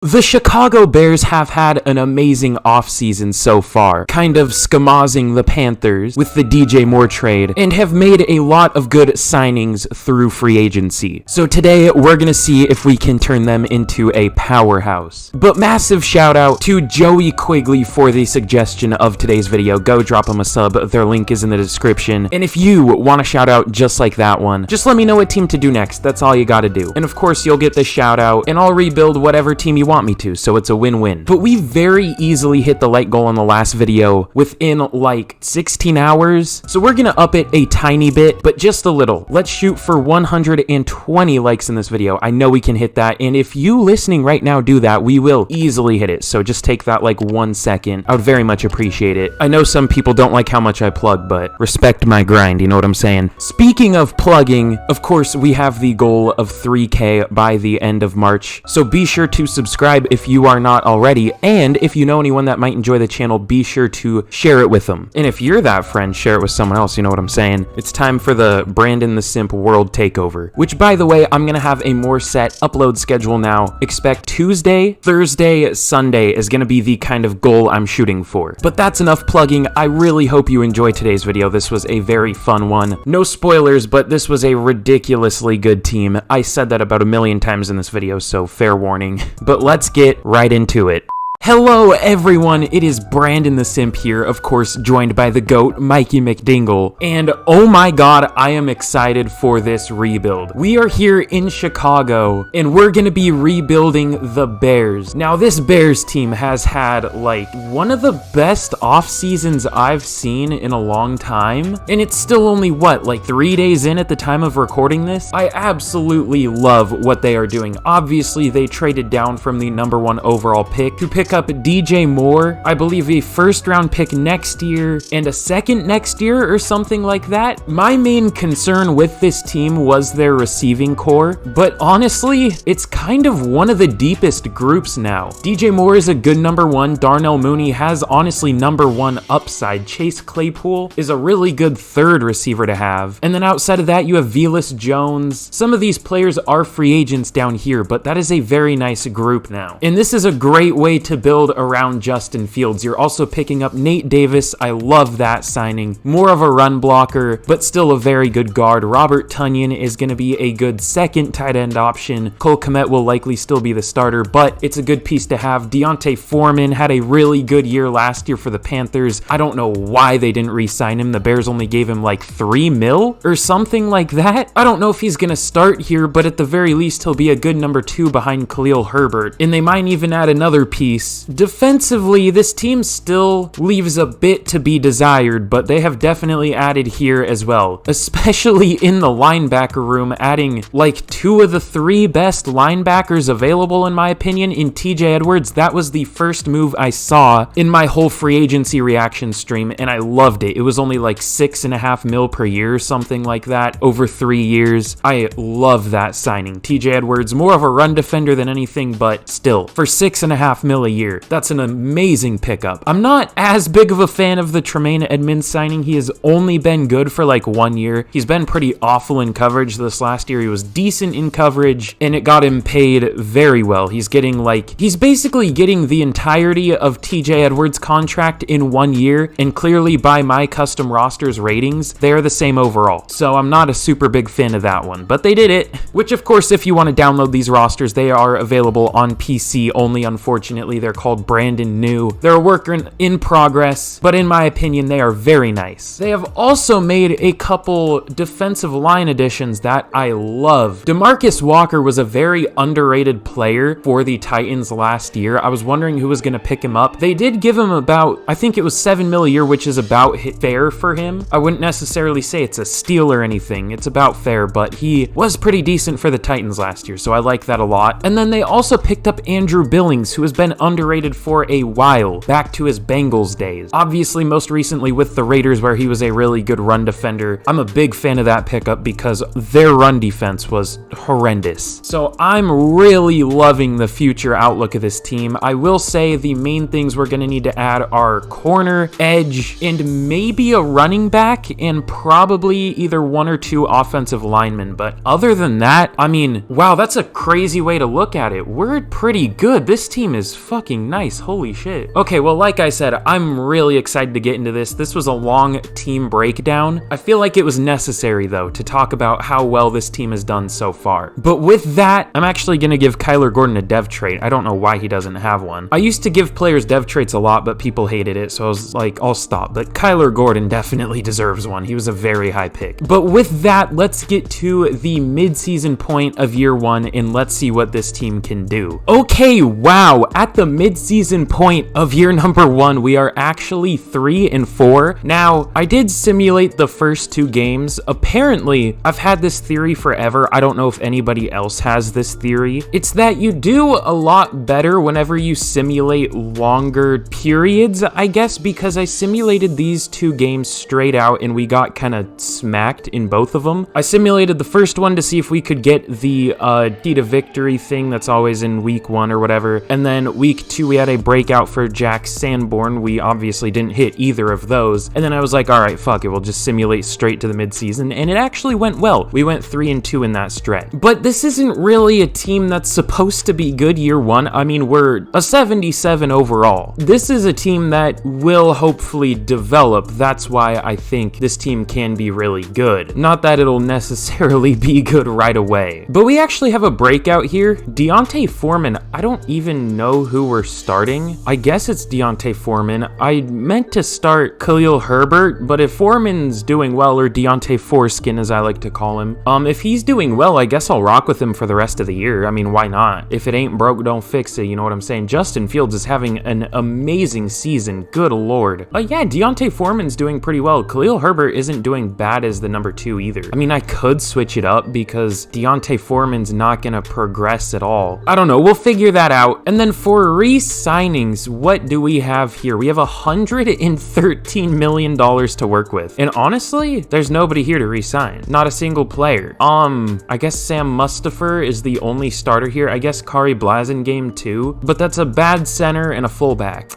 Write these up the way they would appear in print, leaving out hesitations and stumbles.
The Chicago Bears have had an amazing offseason so far, kind of schmozzing the Panthers with the DJ Moore trade, and have made a lot of good signings through free agency. So today, we're gonna see if we can turn them into a powerhouse. But massive shout out to Joey Quigley for the suggestion of today's video. Go drop him a sub, their link is in the description. And if you want a shout out just like that one, just let me know what team to do next, that's all you gotta do. And of course, you'll get the shout out, and I'll rebuild whatever team you want me to, so it's a win-win. But we very easily hit the like goal in the last video within like 16 hours, so we're gonna up it a tiny bit, but just a little. Let's shoot for 120 likes in this video. I know we can hit that, and if you listening right now do that, we will easily hit it, so just take that like 1 second. I would very much appreciate it. I know some people don't like how much I plug, but respect my grind, you know what I'm saying? Speaking of plugging, of course, we have the goal of 3K by the end of March, so be sure to subscribe if you are not already, and if you know anyone that might enjoy the channel, be sure to share it with them. And if you're that friend, share it with someone else, you know what I'm saying? It's time for the Brandon the Simp World Takeover, which, by the way, I'm gonna have a more set upload schedule now. Expect Tuesday, Thursday, Sunday is gonna be the kind of goal I'm shooting for. But that's enough plugging. I really hope you enjoyed today's video. This was a very fun one. No spoilers, but this was a ridiculously good team. I said that about a million times in this video, so fair warning. But let's get right into it. Hello everyone, it is Brandon the Simp here, of course joined by the GOAT, Mikey McDingle, and oh my god, I am excited for this rebuild. We are here in Chicago, and we're gonna be rebuilding the Bears. Now this Bears team has had like one of the best off seasons I've seen in a long time, and it's still only what, like 3 days in at the time of recording this? I absolutely love what they are doing. Obviously they traded down from the #1 overall pick to pick up DJ Moore, I believe a first-round pick next year and a second next year or something like that. My main concern with this team was their receiving core, but honestly, it's kind of one of the deepest groups now. DJ Moore is a good #1, Darnell Mooney has honestly #1 upside, Chase Claypool is a really good third receiver to have, and then outside of that you have Velus Jones. Some of these players are free agents down here, but that is a very nice group now. And this is a great way to build around Justin Fields. You're also picking up Nate Davis. I love that signing. More of a run blocker, but still a very good guard. Robert Tonyan is going to be a good second tight end option. Cole Kmet will likely still be the starter, but it's a good piece to have. Deontay Foreman had a really good year last year for the Panthers. I don't know why they didn't re-sign him. The Bears only gave him like $3 million or something like that. I don't know if he's going to start here, but at the very least, he'll be a good #2 behind Khalil Herbert. And they might even add another piece. Defensively, this team still leaves a bit to be desired, but they have definitely added here as well, especially in the linebacker room, adding like 2 of the 3 best linebackers available in my opinion in TJ Edwards. That was the first move I saw in my whole free agency reaction stream, and I loved it. It was only like $6.5 million per year or something like that over 3 years. I love that signing. TJ Edwards, more of a run defender than anything, but still, for $6.5 million a year, that's an amazing pickup. I'm not as big of a fan of the Tremaine Edmonds signing. He has only been good for like 1 year. He's been pretty awful in coverage. This last year he was decent in coverage, and it got him paid very well. He's basically getting the entirety of TJ Edwards' contract in 1 year, and clearly by my custom rosters ratings, they're the same overall. So I'm not a super big fan of that one, but they did it. Which of course, if you want to download these rosters, they are available on PC only, unfortunately. They're called Brandon New. They're a work in progress, but in my opinion, they are very nice. They have also made a couple defensive line additions that I love. DeMarcus Walker was a very underrated player for the Titans last year. I was wondering who was going to pick him up. They did give him about, I think it was $7 million a year, which is about fair for him. I wouldn't necessarily say it's a steal or anything. It's about fair, but he was pretty decent for the Titans last year, so I like that a lot. And then they also picked up Andrew Billings, who has been underrated for a while, back to his Bengals days. Obviously, most recently with the Raiders, where he was a really good run defender. I'm a big fan of that pickup because their run defense was horrendous. So I'm really loving the future outlook of this team. I will say the main things we're going to need to add are corner, edge, and maybe a running back, and probably either one or two offensive linemen. But other than that, I mean, wow, that's a crazy way to look at it. We're pretty good. This team is fucking nice. Holy shit. Okay, well, like I said, I'm really excited to get into this. This was a long team breakdown. I feel like it was necessary, though, to talk about how well this team has done so far. But with that, I'm actually going to give Kyler Gordon a dev trait. I don't know why he doesn't have one. I used to give players dev traits a lot, but people hated it, so I was like, I'll stop. But Kyler Gordon definitely deserves one. He was a very high pick. But with that, let's get to the mid-season point of year one, and let's see what this team can do. Okay, wow. At the mid-season point of year number one, we are actually 3-4. Now, I did simulate the first two games. Apparently, I've had this theory forever. I don't know if anybody else has this theory. It's that you do a lot better whenever you simulate longer periods, I guess, because I simulated these two games straight out and we got kind of smacked in both of them. I simulated the first one to see if we could get the key to victory thing that's always in week one or whatever, and then week two we had a breakout for Jack Sanborn. We obviously didn't hit either of those, and then I was like, all right, fuck it, we'll just simulate straight to the midseason, and it actually went well. We went 3-2 in that stretch. But this isn't really a team that's supposed to be good year one. I mean, we're a 77 overall. This is a team that will hopefully develop. That's why I think this team can be really good. Not that it'll necessarily be good right away. But we actually have a breakout here. Deontay Foreman, I don't even know who we're starting. I guess it's Deontay Foreman. I meant to start Khalil Herbert, but if Foreman's doing well, or Deontay Foreskin as I like to call him, if he's doing well, I guess I'll rock with him for the rest of the year. I mean, why not? If it ain't broke, don't fix it, you know what I'm saying? Justin Fields is having an amazing season. Good lord. Yeah, Deontay Foreman's doing pretty well. Khalil Herbert isn't doing bad as the number 2 either. I mean, I could switch it up because Deontay Foreman's not gonna progress at all. I don't know, we'll figure that out. And then for re-signings, what do we have here? We have $113 million to work with. And honestly, there's nobody here to re-sign. Not a single player. I guess Sam Mustipher is the only starter here. I guess Kari Blasingame too, but that's a bad center and a fullback.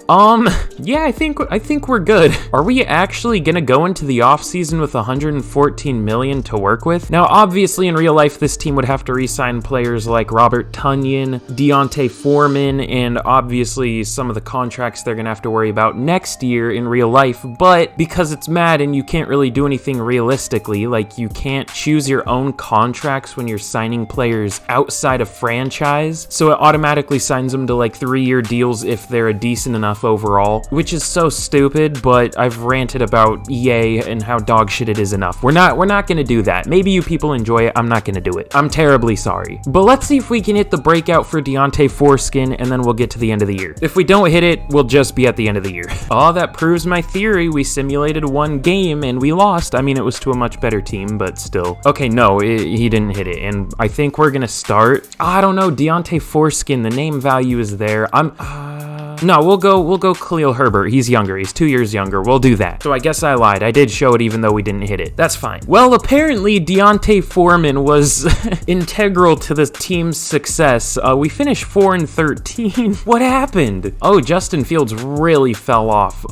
Yeah, I think we're good. Are we actually gonna go into the offseason with $114 million to work with? Now, obviously in real life, this team would have to re-sign players like Robert Tonyan, Deontay Foreman, and obviously some of the contracts they're gonna have to worry about next year in real life, but because it's Madden, you can't really do anything realistically. Like, you can't choose your own contracts when you're signing players outside of franchise, so it automatically signs them to like 3-year deals if they're a decent enough overall, which is so stupid, but I've ranted about EA and how dog shit it is enough. We're not gonna do that. Maybe you people enjoy it, I'm not gonna do it. I'm terribly sorry. But let's see if we can hit the breakout for Deontay Foreskin, and then we'll get to the end of the year. If we don't hit it, we'll just be at the end of the year. Oh, that proves my theory. We simulated one game and we lost. I mean, it was to a much better team, but still. Okay, no, he didn't hit it, and I think we're gonna start. I don't know, Deontay Foreskin, the name value is there. No, we'll go Khalil Herbert. He's younger. He's 2 years younger. We'll do that. So I guess I lied. I did show it even though we didn't hit it. That's fine. Well, apparently Deontay Foreman was integral to the team's success. We finished 4-13. What happened? Oh, Justin Fields really fell off.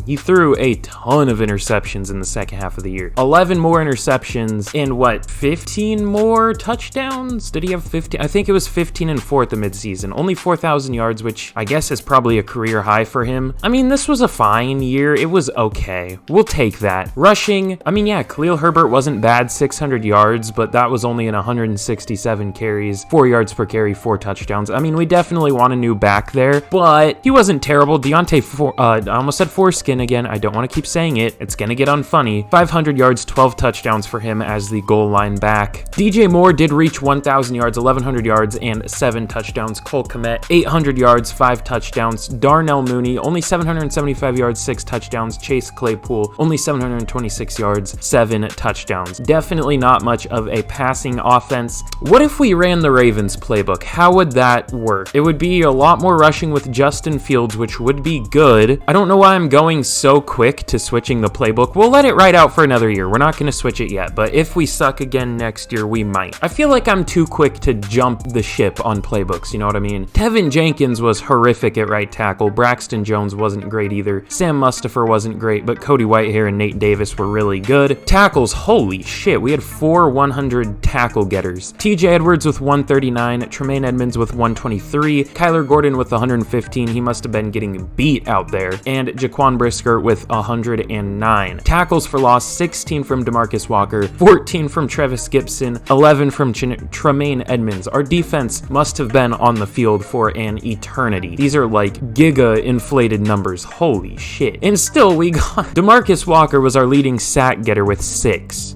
He threw a ton of interceptions in the second half of the year. 11 more interceptions and what, 15 more touchdowns? Did he have 15? I think it was 15-4 at the midseason. Only 4,000 yards, which I guess is probably a career high for him. I mean, this was a fine year. It was okay. We'll take that. Rushing, I mean, yeah, Khalil Herbert wasn't bad, 600 yards, but that was only in 167 carries, 4 yards per carry, 4 touchdowns. I mean, we definitely want a new back there, but he wasn't terrible. I almost said Foreskin again. I don't want to keep saying it. It's gonna get unfunny. 500 yards, 12 touchdowns for him as the goal line back. DJ Moore did reach 1,000 yards, 1,100 yards, and 7 touchdowns. Cole Kmet, 800 yards, 5 touchdowns. touchdowns. Darnell Mooney, only 775 yards, 6 touchdowns. Chase Claypool, only 726 yards, 7 touchdowns. Definitely not much of a passing offense. What if we ran the Ravens playbook? How would that work? It would be a lot more rushing with Justin Fields, which would be good. I don't know why I'm going so quick to switching the playbook. We'll let it ride out for another year. We're not going to switch it yet, but if we suck again next year, we might. I feel like I'm too quick to jump the ship on playbooks, you know what I mean? Tevin Jenkins was horrific at right tackle. Braxton Jones wasn't great either. Sam Mustipher wasn't great, but Cody Whitehair and Nate Davis were really good. Tackles, holy shit, we had 4 100 tackle getters. TJ Edwards with 139, Tremaine Edmonds with 123, Kyler Gordon with 115, he must have been getting beat out there, and Jaquan Brisker with 109. Tackles for loss, 16 from DeMarcus Walker, 14 from Trevis Gibson, 11 from Tremaine Edmonds. Our defense must have been on the field for an eternity. These are like giga inflated numbers, holy shit. And still we got DeMarcus Walker was our leading sack getter with 6.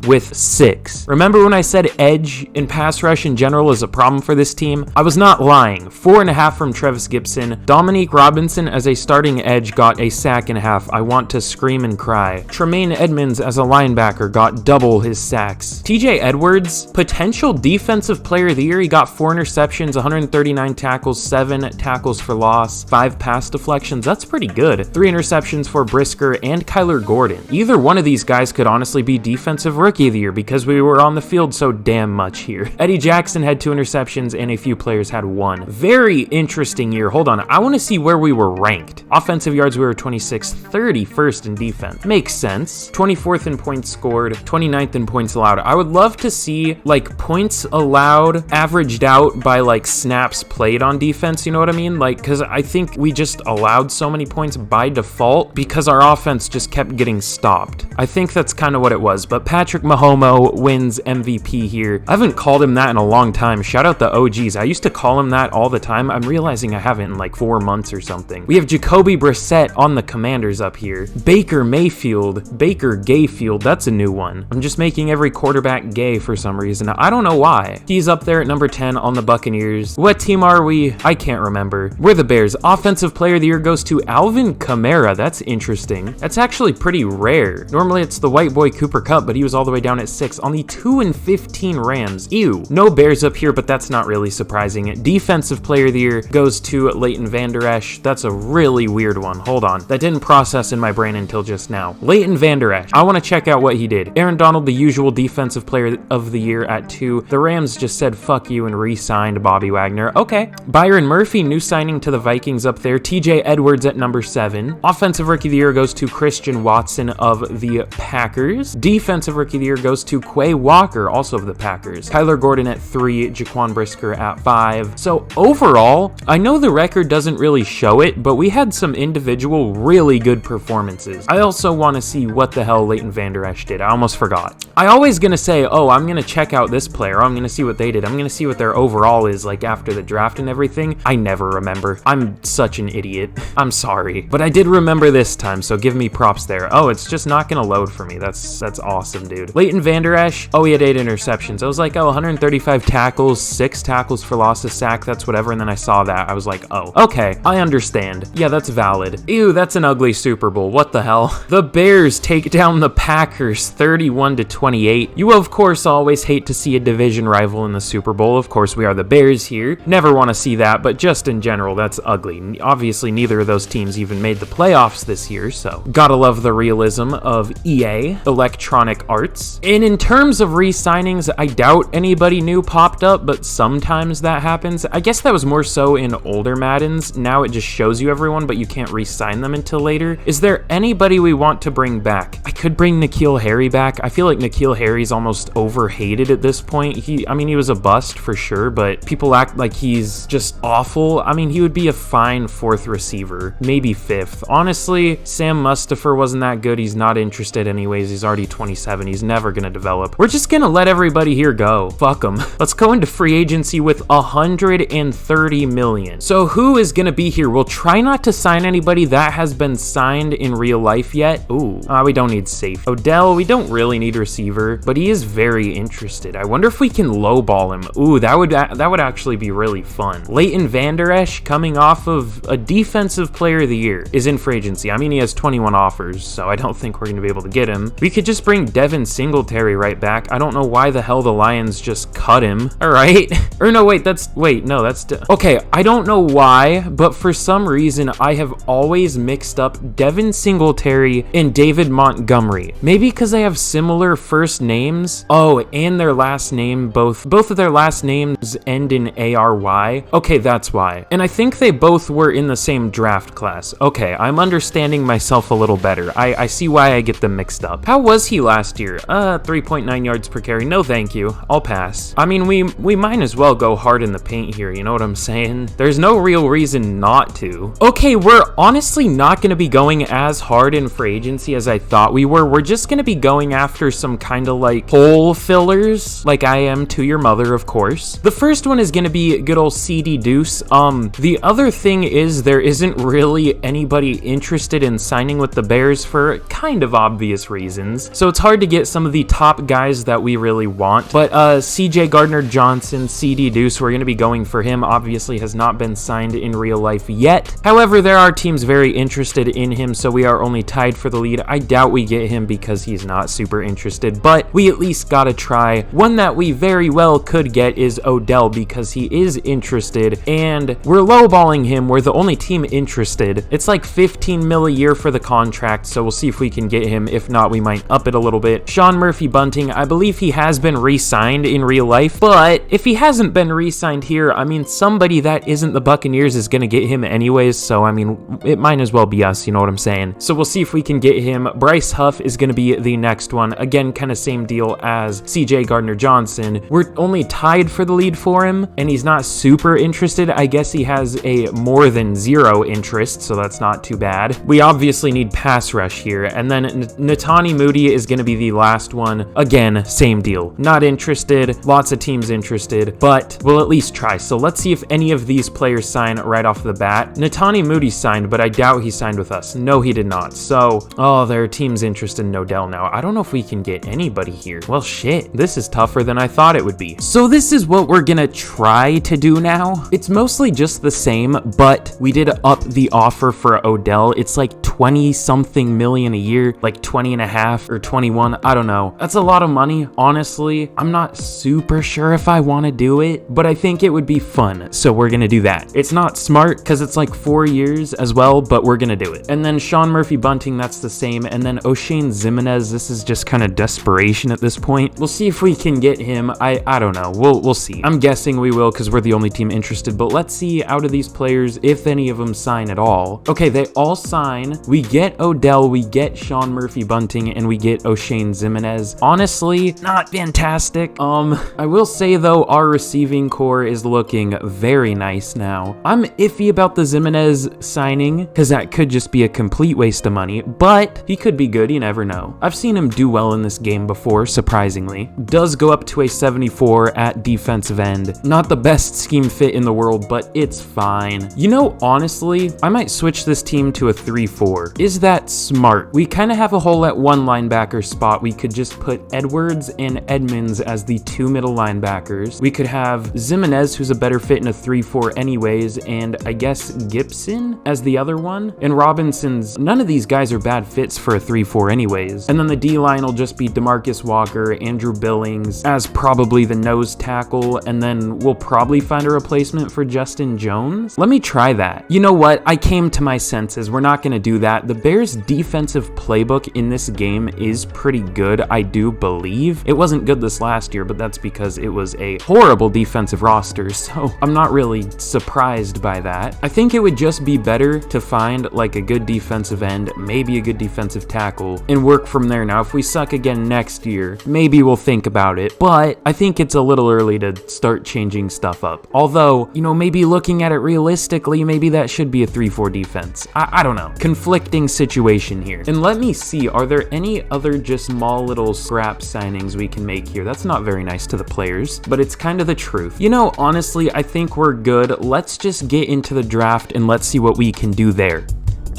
Remember when I said edge in pass rush in general is a problem for this team? I was not lying. 4.5 from Trevis Gibson. Dominique Robinson as a starting edge got a sack and a half. I want to scream and cry. Tremaine Edmonds as a linebacker got double his sacks. TJ Edwards, potential defensive player of the year. He got 4 interceptions, 139 tackles, 7 tackles for loss, 5 pass deflections. That's pretty good. 3 interceptions for Brisker and Kyler Gordon. Either one of these guys could honestly be defensive rookie of the year because we were on the field so damn much here. Eddie Jackson had 2 interceptions and a few players had 1. Very interesting year. Hold on. I want to see where we were ranked. Offensive yards, we were 26th, 31st in defense. Makes sense. 24th in points scored, 29th in points allowed. I would love to see like points allowed averaged out by like snaps played on defense, you know what I mean? Like, because I think we just allowed so many points by default because our offense just kept getting stopped. I think that's kind of what it was, but Patrick Mahomes wins MVP here. I haven't called him that in a long time. Shout out the OGs. I used to call him that all the time. I'm realizing I haven't in like 4 months or something. We have Jacoby Brissett on the Commanders up here. Baker Gayfield, that's a new one. I'm just making every quarterback gay for some reason. I don't know why. He's up there at number 10 on the Buccaneers. What team are we? I can't remember. We're the Bears. Offensive player of the year goes to Alvin Kamara. That's interesting. That's actually pretty rare. Normally it's the white boy Cooper Kupp, but he was all the way down at 6 on the 2-15 Rams. Ew. No Bears up here, but that's not really surprising. Defensive player of the year goes to Leighton Vander Esch. That's a really weird one. Hold on. That didn't process in my brain until just now. Leighton Vander Esch. I want to check out what he did. Aaron Donald, the usual defensive player of the year at 2. The Rams just said fuck you and re-signed Bobby Wagner. Okay. Byron Murphy, new signing to the Vikings up there. TJ Edwards at number 7. Offensive rookie of the year goes to Christian Watson of the Packers. Defensive rookie of the year goes to Quay Walker, also of the Packers. Kyler Gordon at 3. Jaquan Brisker at 5. So overall, I know the record doesn't really show it, but we had some individual really good performances. I also want to see what the hell Leighton Vander Esch did. I almost forgot. I always gonna say, oh, I'm gonna check out this player. I'm gonna see what they did. I'm gonna see what their overall is like after the draft and everything. I never remember. I'm such an idiot. I'm sorry, but I did remember this time, so give me props there. Oh, it's just not gonna load for me. That's awesome, dude. Leighton Vander Esch. Oh, he had 8 interceptions. I was like, oh, 135 tackles, 6 tackles for loss, a sack. That's whatever. And then I saw that. I was like, oh, okay, I understand. Yeah, that's valid. Ew, that's an ugly Super Bowl. What the hell? The Bears take down the Packers 31-28. You of course always hate to see a division rival in the Super Bowl. Of course, we are the Bears here. Never want to see that, but just in general, that's ugly. Obviously, neither of those teams even made the playoffs this year, so gotta love the realism of EA, Electronic Arts. And in terms of re-signings, I doubt anybody new popped up, but sometimes that happens. I guess that was more so in older Maddens. Now it just shows you everyone, but you can't re-sign them until later. Is there anybody we want to bring back? I could bring N'Keal Harry back. I feel like N'Keal Harry's almost overhated at this point. He was a bust for sure, but people act like he's just awful. I mean, he would be a fine 4th receiver, maybe 5th. Honestly, Sam Mustipher wasn't that good. He's not interested anyways. He's already 27. He's never gonna develop. We're just gonna let everybody here go. Fuck them. Let's go into free agency with $130 million. So who is gonna be here? We'll try not to sign anybody that has been signed in real life yet. Ooh, we don't need safe. Odell, we don't really need receiver, but he is very interested. I wonder if we can lowball him. Ooh, that would actually be really fun. Leighton Vander Esch coming off of of a defensive player of the year is in free agency. I mean, he has 21 offers, so I don't think we're going to be able to get him. We could just bring Devin Singletary right back. I don't know why the hell the Lions just cut him. All right. Or no, wait, okay, I don't know why, but for some reason, I have always mixed up Devin Singletary and David Montgomery. Maybe because they have similar first names. Oh, and their last name, both of their last names end in ARY. Okay, that's why. And I think they both were in the same draft class. Okay, I'm understanding myself a little better. I see why I get them mixed up. How was he last year? 3.9 yards per carry. No, thank you. I'll pass. I mean, we might as well go hard in the paint here. You know what I'm saying? There's no real reason not to. Okay, we're honestly not going to be going as hard in free agency as I thought we were. We're just going to be going after some kind of like hole fillers, like I am to your mother, of course. The first one is going to be good old CD Deuce. The other thing is there isn't really anybody interested in signing with the Bears for kind of obvious reasons. So it's hard to get some of the top guys that we really want. But CJ Gardner-Johnson, CD Deuce, we're going to be going for him. Obviously has not been signed in real life yet. However, there are teams very interested in him, so we are only tied for the lead. I doubt we get him because he's not super interested, but we at least gotta try. One that we very well could get is Odell because he is interested, and we're lowballing him. We're the only team interested. It's like 15 mil a year for the contract, so we'll see if we can get him. If not, we might up it a little bit. Sean Murphy-Bunting, I believe he has been re-signed in real life, but if he hasn't been re-signed here, I mean, somebody that isn't the Buccaneers is gonna get him anyways, so I mean, it might as well be us, you know what I'm saying? So we'll see if we can get him. Bryce Huff is gonna be the next one. Again, kind of same deal as CJ Gardner-Johnson. We're only tied for the lead for him, and he's not super interested. I guess he has a more than zero interest, so that's not too bad. We obviously need pass rush here, and then Netani Moody is going to be the last one. Again, same deal. Not interested, lots of teams interested, but we'll at least try. So let's see if any of these players sign right off the bat. Netani Moody signed, but I doubt he signed with us. No, he did not. So, oh, there are teams interested in Odell now. I don't know if we can get anybody here. Well, shit, this is tougher than I thought it would be. So this is what we're gonna try to do now. It's mostly just the same, but we did up the offer for Odell. It's like 20 something million a year, like 20 and a half or 21. I don't know. That's a lot of money. Honestly, I'm not super sure if I want to do it, but I think it would be fun. So we're going to do that. It's not smart because it's like 4 years as well, but we're going to do it. And then Sean Murphy-Bunting, that's the same. And then O'Shane Ximenez, this is just kind of desperation at this point. We'll see if we can get him. I don't know. We'll see. I'm guessing we will because we're the only team interested, but let's see out of these players if any of them sign at all. Okay, they all sign. We get Odell, we get Sean Murphy-Bunting, and we get O'Shane Ximenez. Honestly, not fantastic. I will say though, our receiving core is looking very nice now. I'm iffy about the Ximenez signing because that could just be a complete waste of money, but he could be good, you never know. I've seen him do well in this game before, surprisingly. Does go up to a 74 at defensive end. Not the best scheme fit in the world, but it's fine. You know, honestly, I might switch this team to a 3-4. Is that smart? We kind of have a hole at one linebacker spot. We could just put Edwards and Edmonds as the two middle linebackers. We could have Ximenez, who's a better fit in a 3-4 anyways, and I guess Gibson as the other one. And Robinson's, none of these guys are bad fits for a 3-4 anyways. And then the D-line will just be DeMarcus Walker, Andrew Billings as probably the nose tackle, and then we'll probably find a replacement for Justin Jones. Let me try that. You know what? I came to my senses. We're not going to do that. The Bears' defensive playbook in this game is pretty good, I do believe. It wasn't good this last year, but that's because it was a horrible defensive roster, so I'm not really surprised by that. I think it would just be better to find like a good defensive end, maybe a good defensive tackle, and work from there. Now, if we suck again next year, maybe we'll think about it, but I think it's a little early to start changing stuff up. Although, you know, maybe looking at it realistically, maybe that should be a 3-4 defense. I don't know. Conflicting situation here. And let me see, are there any other just small little scrap signings we can make here? That's not very nice to the players, but it's kind of the truth. You know, honestly, I think we're good. Let's just get into the draft and let's see what we can do there.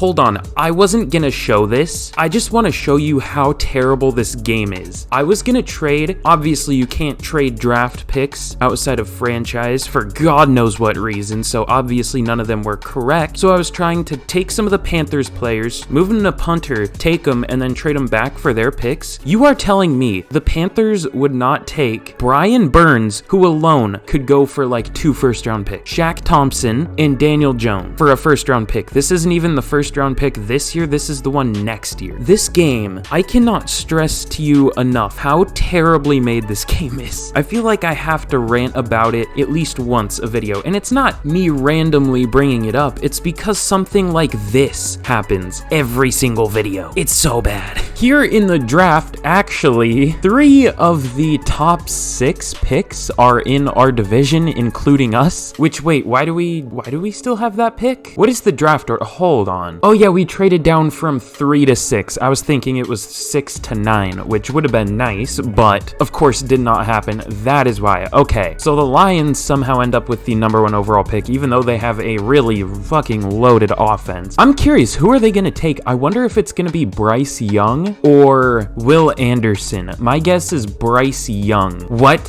Hold on, I wasn't gonna show this. I just want to show you how terrible this game is. I was gonna trade, obviously you can't trade draft picks outside of franchise for God knows what reason, so obviously none of them were correct. So I was trying to take some of the Panthers players, move them to punter, take them, and then trade them back for their picks. You are telling me the Panthers would not take Brian Burns, who alone could go for like 2 first-round picks, Shaq Thompson, and Daniel Jones for a first-round pick. This isn't even the first-round pick this year, this is the one next year. This game, I cannot stress to you enough how terribly made this game is. I feel like I have to rant about it at least once a video, and it's not me randomly bringing it up, it's because something like this happens every single video. It's so bad. Here in the draft, actually, 3 of the top 6 picks are in our division, including us. Which, wait, why do we still have that pick? What is the draft order? Hold on. Oh yeah, we traded down from 3 to 6. I was thinking it was 6 to 9, which would have been nice, but of course did not happen. That is why. Okay, so the Lions somehow end up with the #1 overall pick, even though they have a really fucking loaded offense. I'm curious, who are they gonna take? I wonder if it's gonna be Bryce Young or Will Anderson. My guess is Bryce Young. What?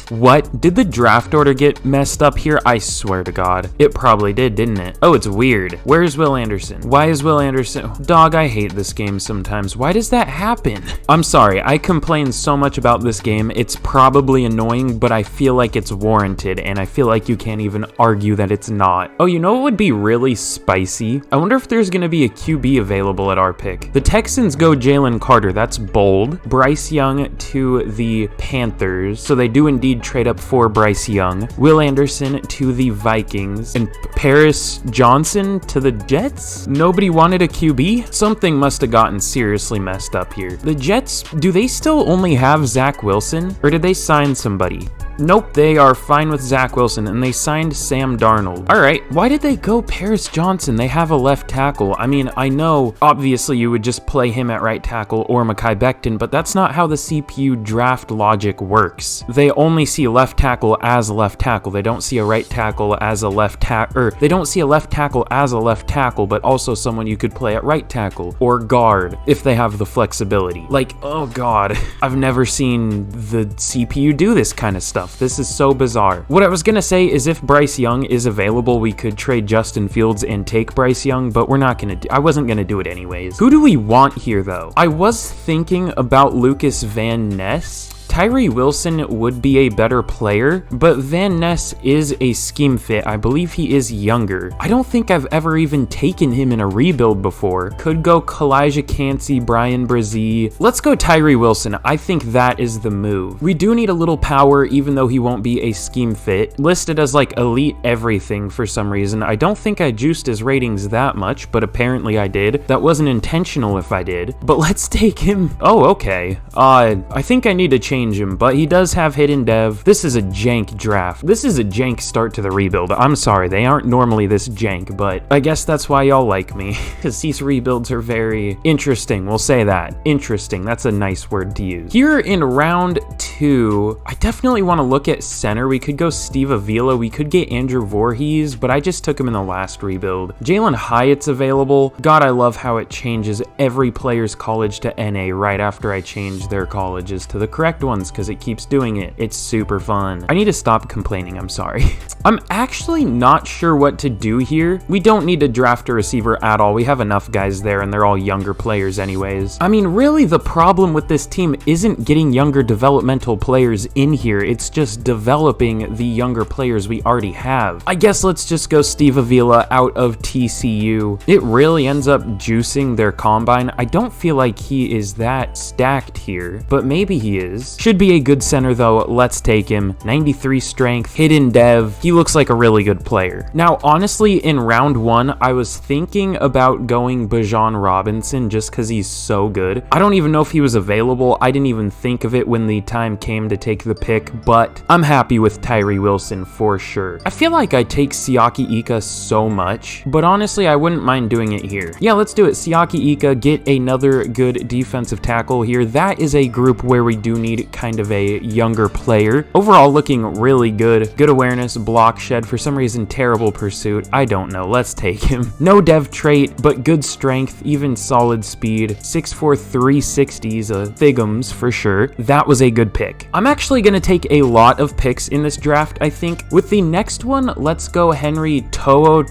Did the draft order get messed up here? I swear to God. It probably did, didn't it? Oh, it's weird. Where's Will Anderson? Why is Will Anderson? Dog, I hate this game sometimes. Why does that happen? I'm sorry, I complain so much about this game. It's probably annoying, but I feel like it's warranted, and I feel like you can't even argue that it's not. Oh, you know what would be really spicy? I wonder if there's gonna be a QB available at our pick. The Texans go Jalen Carter. That's bold. Bryce Young to the Panthers. So they do indeed trade up for Bryce Young. Will Anderson to the Vikings. And Paris Johnson to the Jets? Nobody wanted a QB? Something must have gotten seriously messed up here. The Jets, do they still only have Zach Wilson? Or did they sign somebody? Nope, they are fine with Zach Wilson, and they signed Sam Darnold. All right, why did they go Paris Johnson? They have a left tackle. I mean, I know, obviously, you would just play him at right tackle or Mekhi Becton, but that's not how the CPU draft logic works. They only see left tackle as a left tackle. They don't see a right tackle as a left tackle, or they don't see a left tackle as a left tackle, but also someone you could play at right tackle or guard if they have the flexibility. Like, oh God, I've never seen the CPU do this kind of stuff. This is so bizarre. What I was gonna say is if Bryce Young is available, we could trade Justin Fields and take Bryce Young, but we're not gonna I wasn't gonna do it anyways. Who do we want here though? I was thinking about Lucas Van Ness. Tyree Wilson would be a better player, but Van Ness is a scheme fit. I believe he is younger. I don't think I've ever even taken him in a rebuild before. Could go Kalijah Cansey, Brian Brzee. Let's go Tyree Wilson. I think that is the move. We do need a little power, even though he won't be a scheme fit. Listed as like elite everything for some reason. I don't think I juiced his ratings that much, but apparently I did. That wasn't intentional if I did, but let's take him. Oh, okay. I think I need to change him, but he does have hidden dev. This is a jank draft. This is a jank start to the rebuild. I'm sorry, they aren't normally this jank, but I guess that's why y'all like me, because these rebuilds are very interesting. We'll say that. Interesting. That's a nice word to use. Here in round 2, I definitely want to look at center. We could go Steve Avila. We could get Andrew Voorhees, but I just took him in the last rebuild. Jalen Hyatt's available. God, I love how it changes every player's college to NA right after I change their colleges to the correct ones, because it keeps doing it. It's super fun. I need to stop complaining, I'm sorry. I'm actually not sure what to do here. We don't need to draft a receiver at all. We have enough guys there, and they're all younger players anyways. I mean, really, the problem with this team isn't getting younger developmental players in here. It's just developing the younger players we already have. I guess let's just go Steve Avila out of TCU. It really ends up juicing their combine. I don't feel like he is that stacked here, but maybe he is. Should be a good center though. Let's take him. 93 strength, hidden dev. He looks like a really good player. Now, honestly, in round 1, I was thinking about going Bijan Robinson just because he's so good. I don't even know if he was available. I didn't even think of it when the time came to take the pick, but I'm happy with Tyree Wilson for sure. I feel like I take Siaki Ika so much, but honestly, I wouldn't mind doing it here. Yeah, let's do it. Siaki Ika, get another good defensive tackle here. That is a group where we do need kind of a younger player. Overall looking really good. Good awareness, block shed, for some reason terrible pursuit. I don't know, let's take him. No dev trait, but good strength, even solid speed. 6'4", 360s, Thigums for sure. That was a good pick. I'm actually gonna take a lot of picks in this draft, I think. With the next one, let's go Henry Toodo.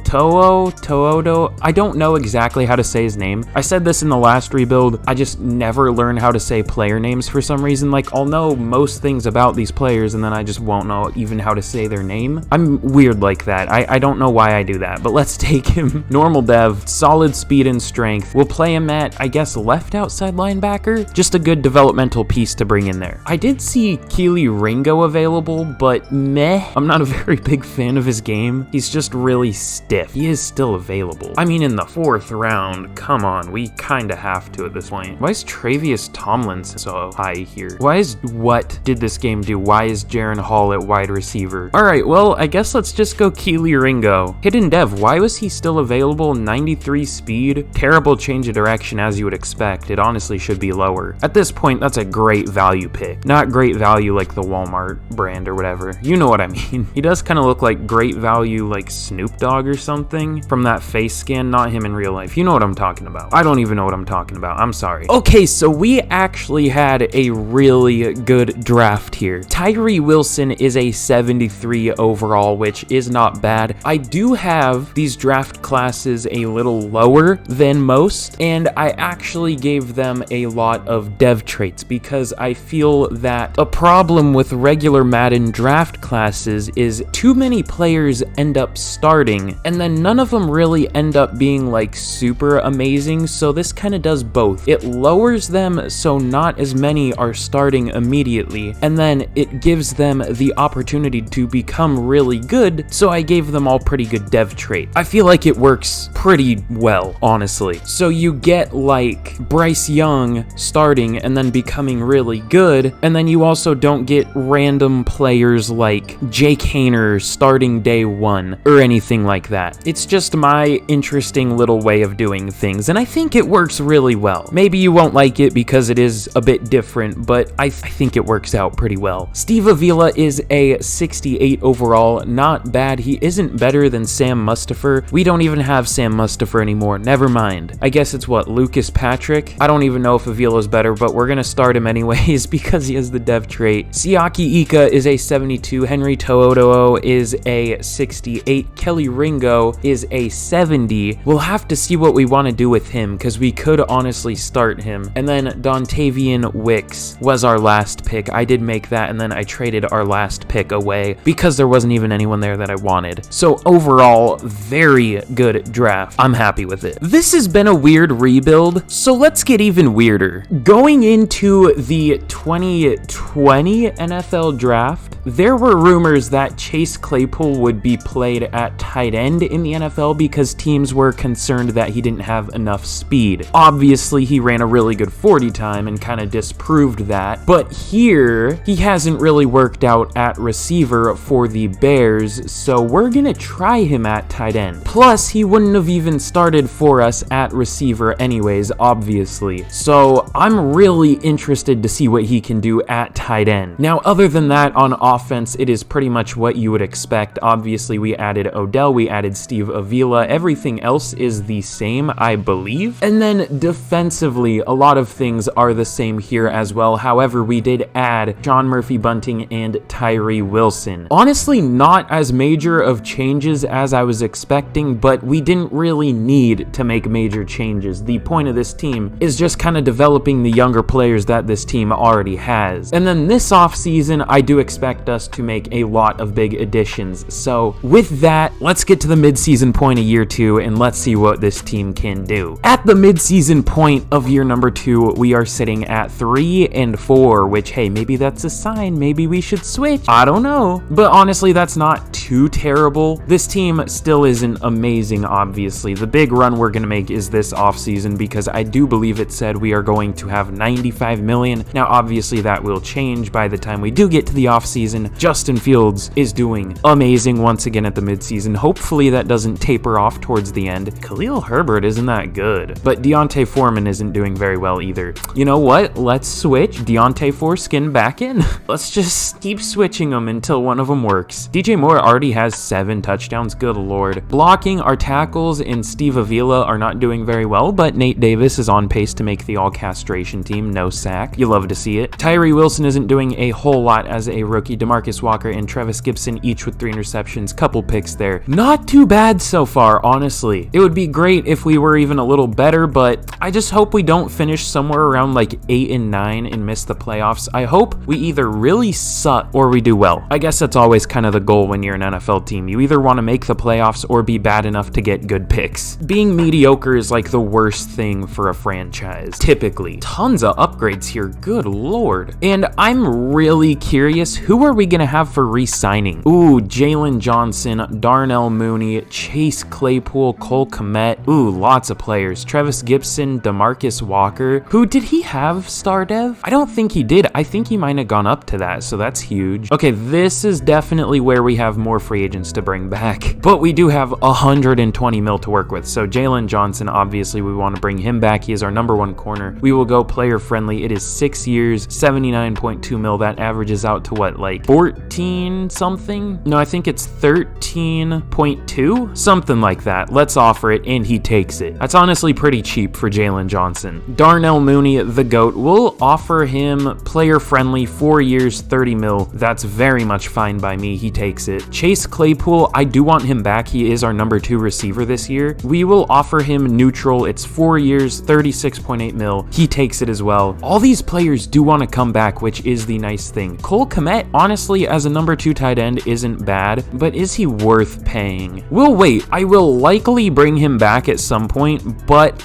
I don't know exactly how to say his name. I said this in the last rebuild. I just never learn how to say player names for some reason. Like, I'll know most things about these players and then I just won't know even how to say their name. I'm weird like that. I don't know why I do that, but let's take him. Normal dev, solid speed and strength. We'll play him at, I guess, left outside linebacker. Just a good developmental piece to bring in there. I did see Keely Ringo available, but meh. I'm not a very big fan of his game. He's just really stiff. He is still available. I mean, in the 4th round, come on, we kinda have to at this point. Why is Travius Tomlinson so high here? What did this game do? Why is Jaron Hall at wide receiver? All right, well, I guess let's just go Keely Ringo. Hidden dev, why was he still available? 93 speed. Terrible change of direction as you would expect. It honestly should be lower. At this point, that's a great value pick. Not great value like the Walmart brand or whatever. You know what I mean. He does kind of look like great value like Snoop Dogg or something from that face scan, not him in real life. You know what I'm talking about. I don't even know what I'm talking about. I'm sorry. Okay, so we actually had a really good draft here. Tyree Wilson is a 73 overall, which is not bad. I do have these draft classes a little lower than most, and I actually gave them a lot of dev traits because I feel that a problem with regular Madden draft classes is too many players end up starting, and then none of them really end up being like super amazing, so this kind of does both. It lowers them so not as many are starting immediately, and then it gives them the opportunity to become really good, so I gave them all pretty good dev trait. I feel like it works pretty well, honestly. So you get like Bryce Young starting and then becoming really good, and then you also don't get random players like Jake Haener starting day 1 or anything like that. It's just my interesting little way of doing things, and I think it works really well. Maybe you won't like it because it is a bit different, but I think it works out pretty well. Steve Avila is a 68 overall, not bad. He isn't better than Sam Mustipher. We don't even have Sam Mustipher anymore, never mind. I guess it's what, Lucas Patrick? I don't even know if Avila's better, but we're gonna start him anyways because he has the dev trait. Siaki Ika is a 72, Henry Toodo is a 68, Kelly Ringo is a 70. We'll have to see what we want to do with him because we could honestly start him. And then Dontavian Wicks was our last pick. I did make that, and then I traded our last pick away because there wasn't even anyone there that I wanted. So overall, very good draft. I'm happy with it. This has been a weird rebuild, so let's get even weirder. Going into the 2020 NFL draft, there were rumors that Chase Claypool would be played at tight end in the NFL because teams were concerned that he didn't have enough speed. Obviously, he ran a really good 40 time and kind of disproved that, but here, he hasn't really worked out at receiver for the Bears, so we're gonna try him at tight end. Plus, he wouldn't have even started for us at receiver anyways, obviously. So I'm really interested to see what he can do at tight end. Now, other than that, on offense, it is pretty much what you would expect. Obviously, we added Odell, we added Steve Avila. Everything else is the same, I believe. And then defensively, a lot of things are the same here as well. However, we did add John Murphy Bunting and Tyree Wilson. Honestly, not as major of changes as I was expecting, but we didn't really need to make major changes. The point of this team is just kind of developing the younger players that this team already has. And then this offseason, I do expect us to make a lot of big additions. So with that, let's get to the midseason point of year 2 and let's see what this team can do. At the midseason point of year number 2, we are sitting at 3-4, which, hey, maybe that's a sign. Maybe we should switch. I don't know. But honestly, that's not too terrible. This team still isn't amazing, obviously. The big run we're going to make is this offseason because I do believe it said we are going to have $95 million. Now, obviously, that will change by the time we do get to the offseason. Justin Fields is doing amazing once again at the midseason. Hopefully, that doesn't taper off towards the end. Khalil Herbert isn't that good, but Deontay Foreman isn't doing very well either. You know what? Let's switch. Deontay DJ foreskin back in. Let's just keep switching them until one of them works. DJ Moore already has 7 touchdowns. Good lord. Blocking, our tackles and Steve Avila are not doing very well, but Nate Davis is on pace to make the all-castration team. No sack. You love to see it. Tyree Wilson isn't doing a whole lot as a rookie. DeMarcus Walker and Travis Gibson each with 3 interceptions. Couple picks there. Not too bad so far, honestly. It would be great if we were even a little better, but I just hope we don't finish somewhere around like 8 and 9 and miss the playoffs. I hope we either really suck or we do well. I guess that's always kind of the goal when you're an NFL team. You either want to make the playoffs or be bad enough to get good picks. Being mediocre is like the worst thing for a franchise, typically. Tons of upgrades here, good lord. And I'm really curious, who are we gonna have for re-signing? Ooh, Jalen Johnson, Darnell Mooney, Chase Claypool, Cole Kmet. Ooh, lots of players. Travis Gibson, DeMarcus Walker. Who did he have star dev? I don't think he did. I think he might have gone up to that, so that's huge. Okay, this is definitely where we have more free agents to bring back, but we do have 120 mil to work with. So Jalen Johnson, obviously we want to bring him back. He is our #1 corner. We will go player friendly. It is 6 years, 79.2 mil. That averages out to what, like 14 something? No, I think it's 13.2, something like that. Let's offer it and he takes it. That's honestly pretty cheap for Jalen Johnson. Darnell Mooney, the GOAT, we'll offer him player friendly, 4 years, 30 mil. That's very much fine by me. He takes it. Chase Claypool, I do want him back. He is our #2 receiver this year. We will offer him neutral. It's 4 years, 36.8 mil. He takes it as well. All these players do want to come back, which is the nice thing. Cole Kmet, honestly, as a #2 tight end isn't bad, but is he worth paying? We'll wait. I will likely bring him back at some point, but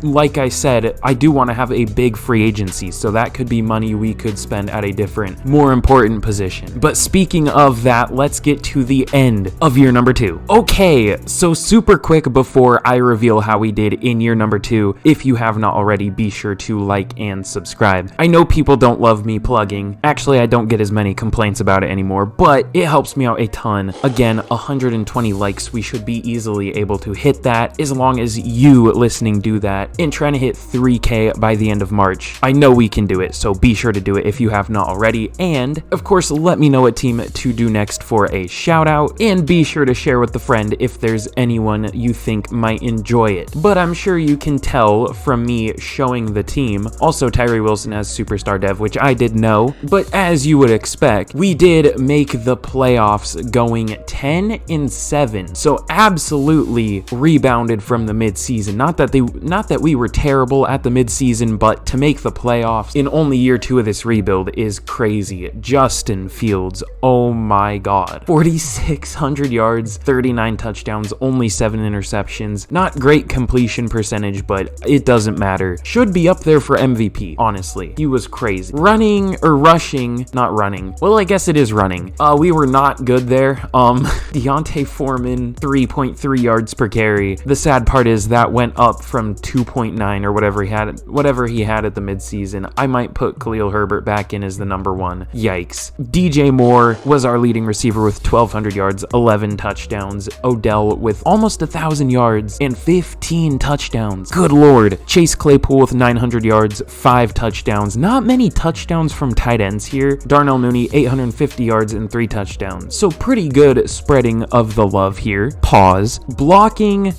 like I said, I do want to have a big free agency, so that could be money we could spend at a different, more important position. But speaking of that, let's get to the end of year #2. Okay, so super quick before I reveal how we did in year #2, if you have not already, be sure to like and subscribe. I know people don't love me plugging. Actually, I don't get as many complaints about it anymore, but it helps me out a ton. Again, 120 likes. We should be easily able to hit that as long as you listening do that, and trying to hit 3K by the end of March. I know we can do it, so be sure to do it if you have not already. And of course, let me know what team to do next for a shout out, and be sure to share with a friend if there's anyone you think might enjoy it. But I'm sure you can tell from me showing the team. Also, Tyree Wilson has superstar dev, which I did know, but as you would expect, we did make the playoffs going 10 and 7. So absolutely rebounded from the midseason. Not that we were terrible at the midseason, but to make the playoffs in only year 2 of this rebuild is crazy. Justin Fields, oh my god. 4,600 yards, 39 touchdowns, only 7 interceptions. Not great completion percentage, but it doesn't matter. Should be up there for MVP, honestly. He was crazy. Not running. Well, I guess it is running. We were not good there. Deontay Foreman, 3.3 yards per carry. The sad part is that went up from 2.9 or whatever he had at the midseason. I might put Khalil Herbert back in as the #1. Yikes. DJ Moore was our leading receiver with 1,200 yards, 11 touchdowns. Odell with almost 1,000 yards and 15 touchdowns. Good lord. Chase Claypool with 900 yards, 5 touchdowns. Not many touchdowns from tight ends here. Darnell Mooney, 850 yards and 3 touchdowns. So pretty good spreading of the love here. Pause. Blocking,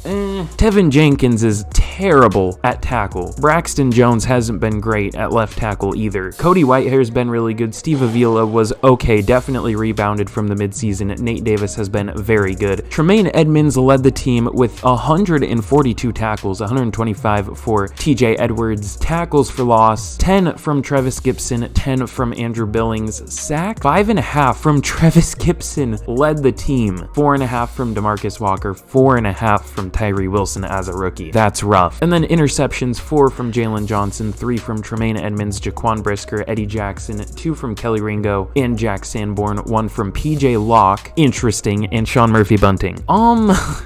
Tevin Jenkins is terrible at tackle. Braxton Jones hasn't been great at left tackle either. Cody Whitehair's been really good. Steve Avila was okay, definitely rebounded from the midseason. Nate Davis has been very good. Tremaine Edmonds led the team with 142 tackles, 125 for TJ Edwards. Tackles for loss, 10 from Travis Gibson, 10 from Andrew Billings. Sack, 5.5 from Travis Gibson led the team. 4.5 from DeMarcus Walker, 4.5 from Tyree Wilson as a rookie. That's rough. And then interceptions, 4 from Jalen Johnson, 3 from Tremaine Edmonds, Jaquan Brisker, Eddie Jackson, 2 from Kelly Ringo and Jack Sanborn, 1 from PJ Locke, interesting, and Sean Murphy Bunting.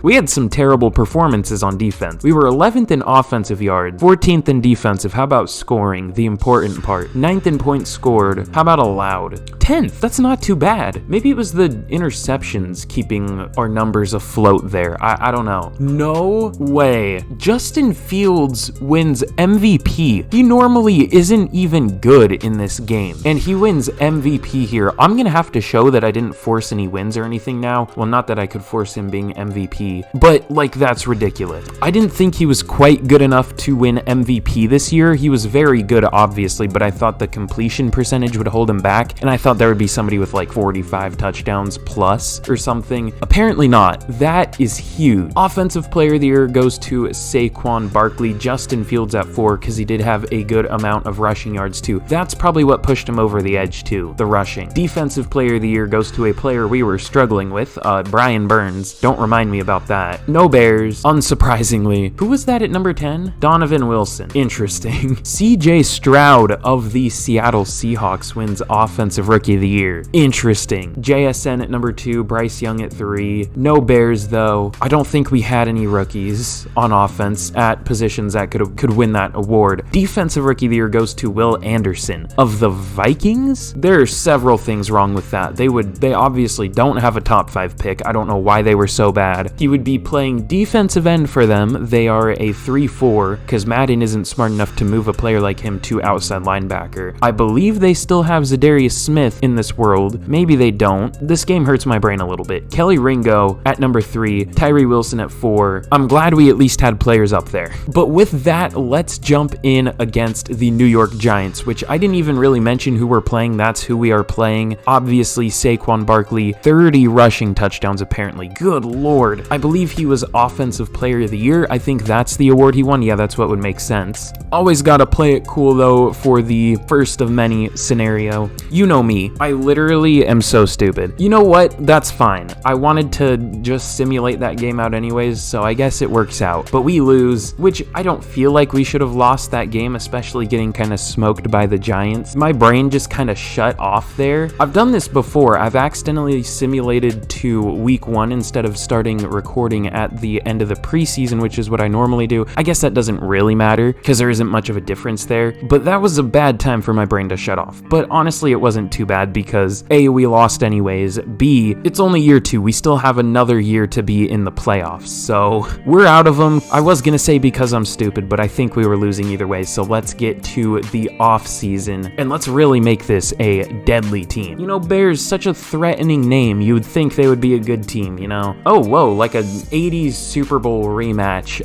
We had some terrible performances on defense. We were 11th in offensive yards, 14th in defensive. How about scoring, the important part? 9th in points scored. How about allowed? 10th. That's not too bad. Maybe it was the interceptions keeping our numbers afloat there. I don't know. No way. Justin Fields wins MVP. He normally isn't even good. good in this game. And he wins MVP here. I'm gonna have to show that I didn't force any wins or anything now. Well, not that I could force him being MVP, but like that's ridiculous. I didn't think he was quite good enough to win MVP this year. He was very good, obviously, but I thought the completion percentage would hold him back, and I thought there would be somebody with like 45 touchdowns plus or something. Apparently not. That is huge. Offensive player of the year goes to Saquon Barkley. Justin Fields at 4 because he did have a good amount of rushing yards too. That's probably what pushed him over the edge too, the rushing. Defensive player of the year goes to a player we were struggling with, Brian Burns. Don't remind me about that. No Bears, unsurprisingly. Who was that at number 10? Donovan Wilson. Interesting. CJ Stroud of the Seattle Seahawks wins Offensive Rookie of the Year. Interesting. JSN at number 2, Bryce Young at 3. No Bears though. I don't think we had any rookies on offense at positions that could win that award. Defensive Rookie of the Year goes to Will Anderson of the Vikings. There are several things wrong with that. They obviously don't have a top 5 pick. I don't know why they were so bad. He would be playing defensive end for them. They are a 3-4 because Madden isn't smart enough to move a player like him to outside linebacker. I believe they still have Zadarius Smith in this world. Maybe they don't. This game hurts my brain a little bit. Kelly Ringo at number 3, Tyree Wilson at 4. I'm glad we at least had players up there. But with that, let's jump in against the New York Giants, which I didn't even really mention who we're playing. That's who we are playing. Obviously, Saquon Barkley, 30 rushing touchdowns apparently. Good lord. I believe he was Offensive Player of the Year. I think that's the award he won. Yeah, that's what would make sense. Always gotta play it cool though for the first of many scenario. You know me. I literally am so stupid. You know what? That's fine. I wanted to just simulate that game out anyways, so I guess it works out. But we lose, which I don't feel like we should have lost that game, especially getting kind of smoked by the Giants. My brain just kind of shut off there. I've done this before. I've accidentally simulated to week 1 instead of starting recording at the end of the preseason, which is what I normally do. I guess that doesn't really matter because there isn't much of a difference there, but that was a bad time for my brain to shut off. But honestly, it wasn't too bad because A, we lost anyways, B, it's only year 2. We still have another year to be in the playoffs, so we're out of them. I was gonna say because I'm stupid, but I think we were losing either way, so let's get to the off season and let's really make this a deadly team. You know, Bears, such a threatening name. You would think they would be a good team, you know? Oh, whoa, like an 80s Super Bowl rematch,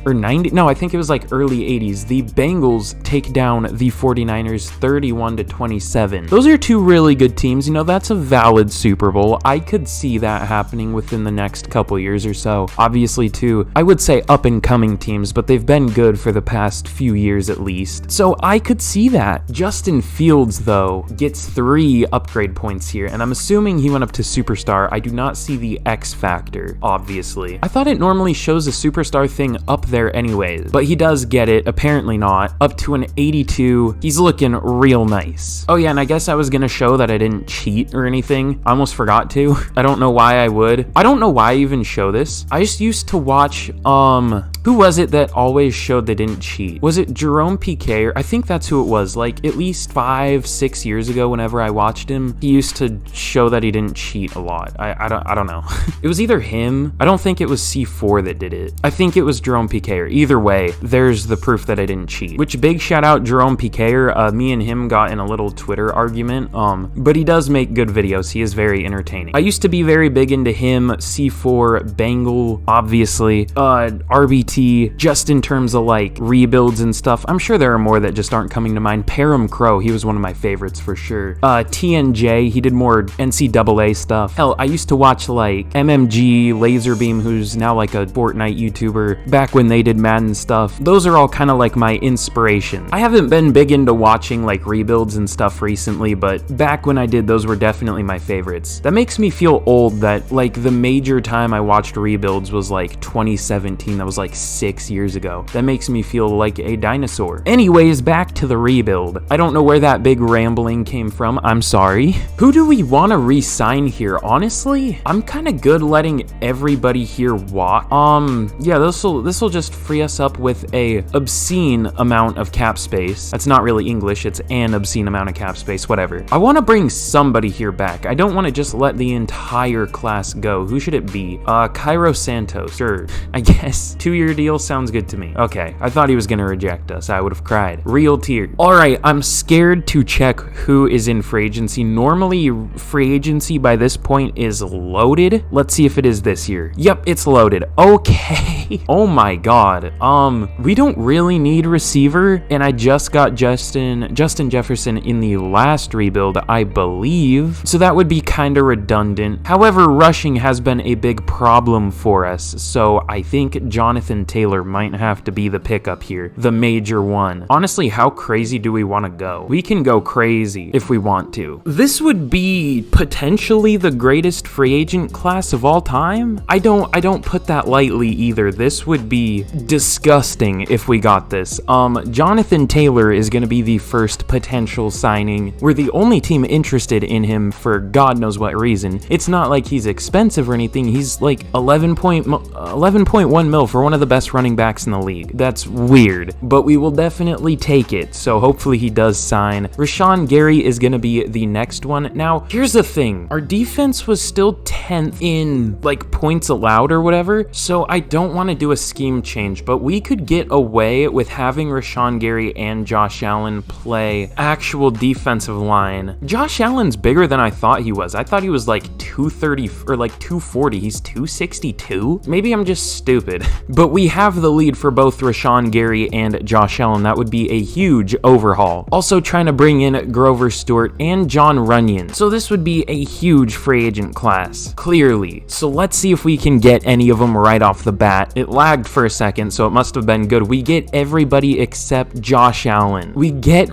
or 90, no, I think it was like early 80s. The Bengals take down the 49ers 31-27. Those are 2 really good teams. You know, that's a valid Super Bowl. I could see that happening within the next couple years or so. Obviously, too, I would say up and coming teams, but they've been good for the past few years at least. So I could see that. Justin Fields, though, gets 3 upgrade points here, and I'm assuming he went up to superstar. I do not see the X factor, obviously. I thought it normally shows a superstar thing up there anyways, but he does get it, apparently not. Up to an 82. He's looking real nice. Oh yeah, and I guess I was gonna show that I didn't cheat or anything. I almost forgot to. I don't know why I would. I don't know why I even show this. I just used to watch, who was it that always showed they didn't cheat? Was it Jerome Piquet? I think that's who it was. Like at least 5-6 years ago, whenever I watched him, he used to show that he didn't cheat a lot. I don't know. It was either him. I don't think it was C4 that did it. I think it was Jerome Piquet. Either way, there's the proof that I didn't cheat. Which big shout out Jerome Piquet. Me and him got in a little Twitter argument. But he does make good videos. He is very entertaining. I used to be very big into him, C4, Bengal, obviously, RBT, just in terms of like rebuilds and stuff. I'm sure there are more that just aren't coming to mind. Param Crow, he was one of my favorites for sure. TNJ, he did more NCAA stuff. Hell, I used to watch like MMG, Laserbeam, who's now like a Fortnite YouTuber, back when they did Madden stuff. Those are all kind of like my inspiration. I haven't been big into watching like rebuilds and stuff recently, but back when I did, those were definitely my favorites. That makes me feel old that like the major time I watched rebuilds was like 2017. That was like 6 years ago. That makes me feel like a dinosaur. Anyways, back to the rebuild. I don't know where that big rambling came from. I'm sorry. Who do we want to re-sign here? Honestly, I'm kind of good letting everybody here walk. Yeah, this will just free us up with a obscene amount of cap space. That's not really English. It's an obscene amount of cap space. Whatever. I want to bring somebody here back. I don't want to just let the entire class go. Who should it be? Cairo Santos. Sure. I guess 2 years tier deal sounds good to me. Okay, I thought he was gonna reject us. I would have cried. Real tier. All right, I'm scared to check who is in free agency. Normally, free agency by this point is loaded. Let's see if it is this year. Yep, it's loaded. Okay. Oh my god. We don't really need receiver, and I just got Justin Jefferson in the last rebuild, I believe. So that would be kind of redundant. However, rushing has been a big problem for us, so I think Jonathan Taylor might have to be the pickup here, the major one. Honestly, how crazy do we want to go? We can go crazy if we want to. This would be potentially the greatest free agent class of all time. I don't put that lightly either. This would be disgusting if we got this. Jonathan Taylor is going to be the first potential signing. We're the only team interested in him for God knows what reason. It's not like he's expensive or anything. He's like 11.1 mil for one of the best running backs in the league. That's weird, but we will definitely take it. So hopefully he does sign. Rashawn Gary is going to be the next one. Now, here's the thing. Our defense was still 10th in like points allowed or whatever. So I don't want to do a scheme change, but we could get away with having Rashawn Gary and Josh Allen play actual defensive line. Josh Allen's bigger than I thought he was. I thought he was like 230 or like 240. He's 262. Maybe I'm just stupid, but we have the lead for both Rashawn Gary and Josh Allen. That would be a huge overhaul. Also trying to bring in Grover Stewart and John Runyon. So this would be a huge free agent class, clearly. So let's see if we can get any of them right off the bat. It lagged for a second, so it must have been good. We get everybody except Josh Allen. We get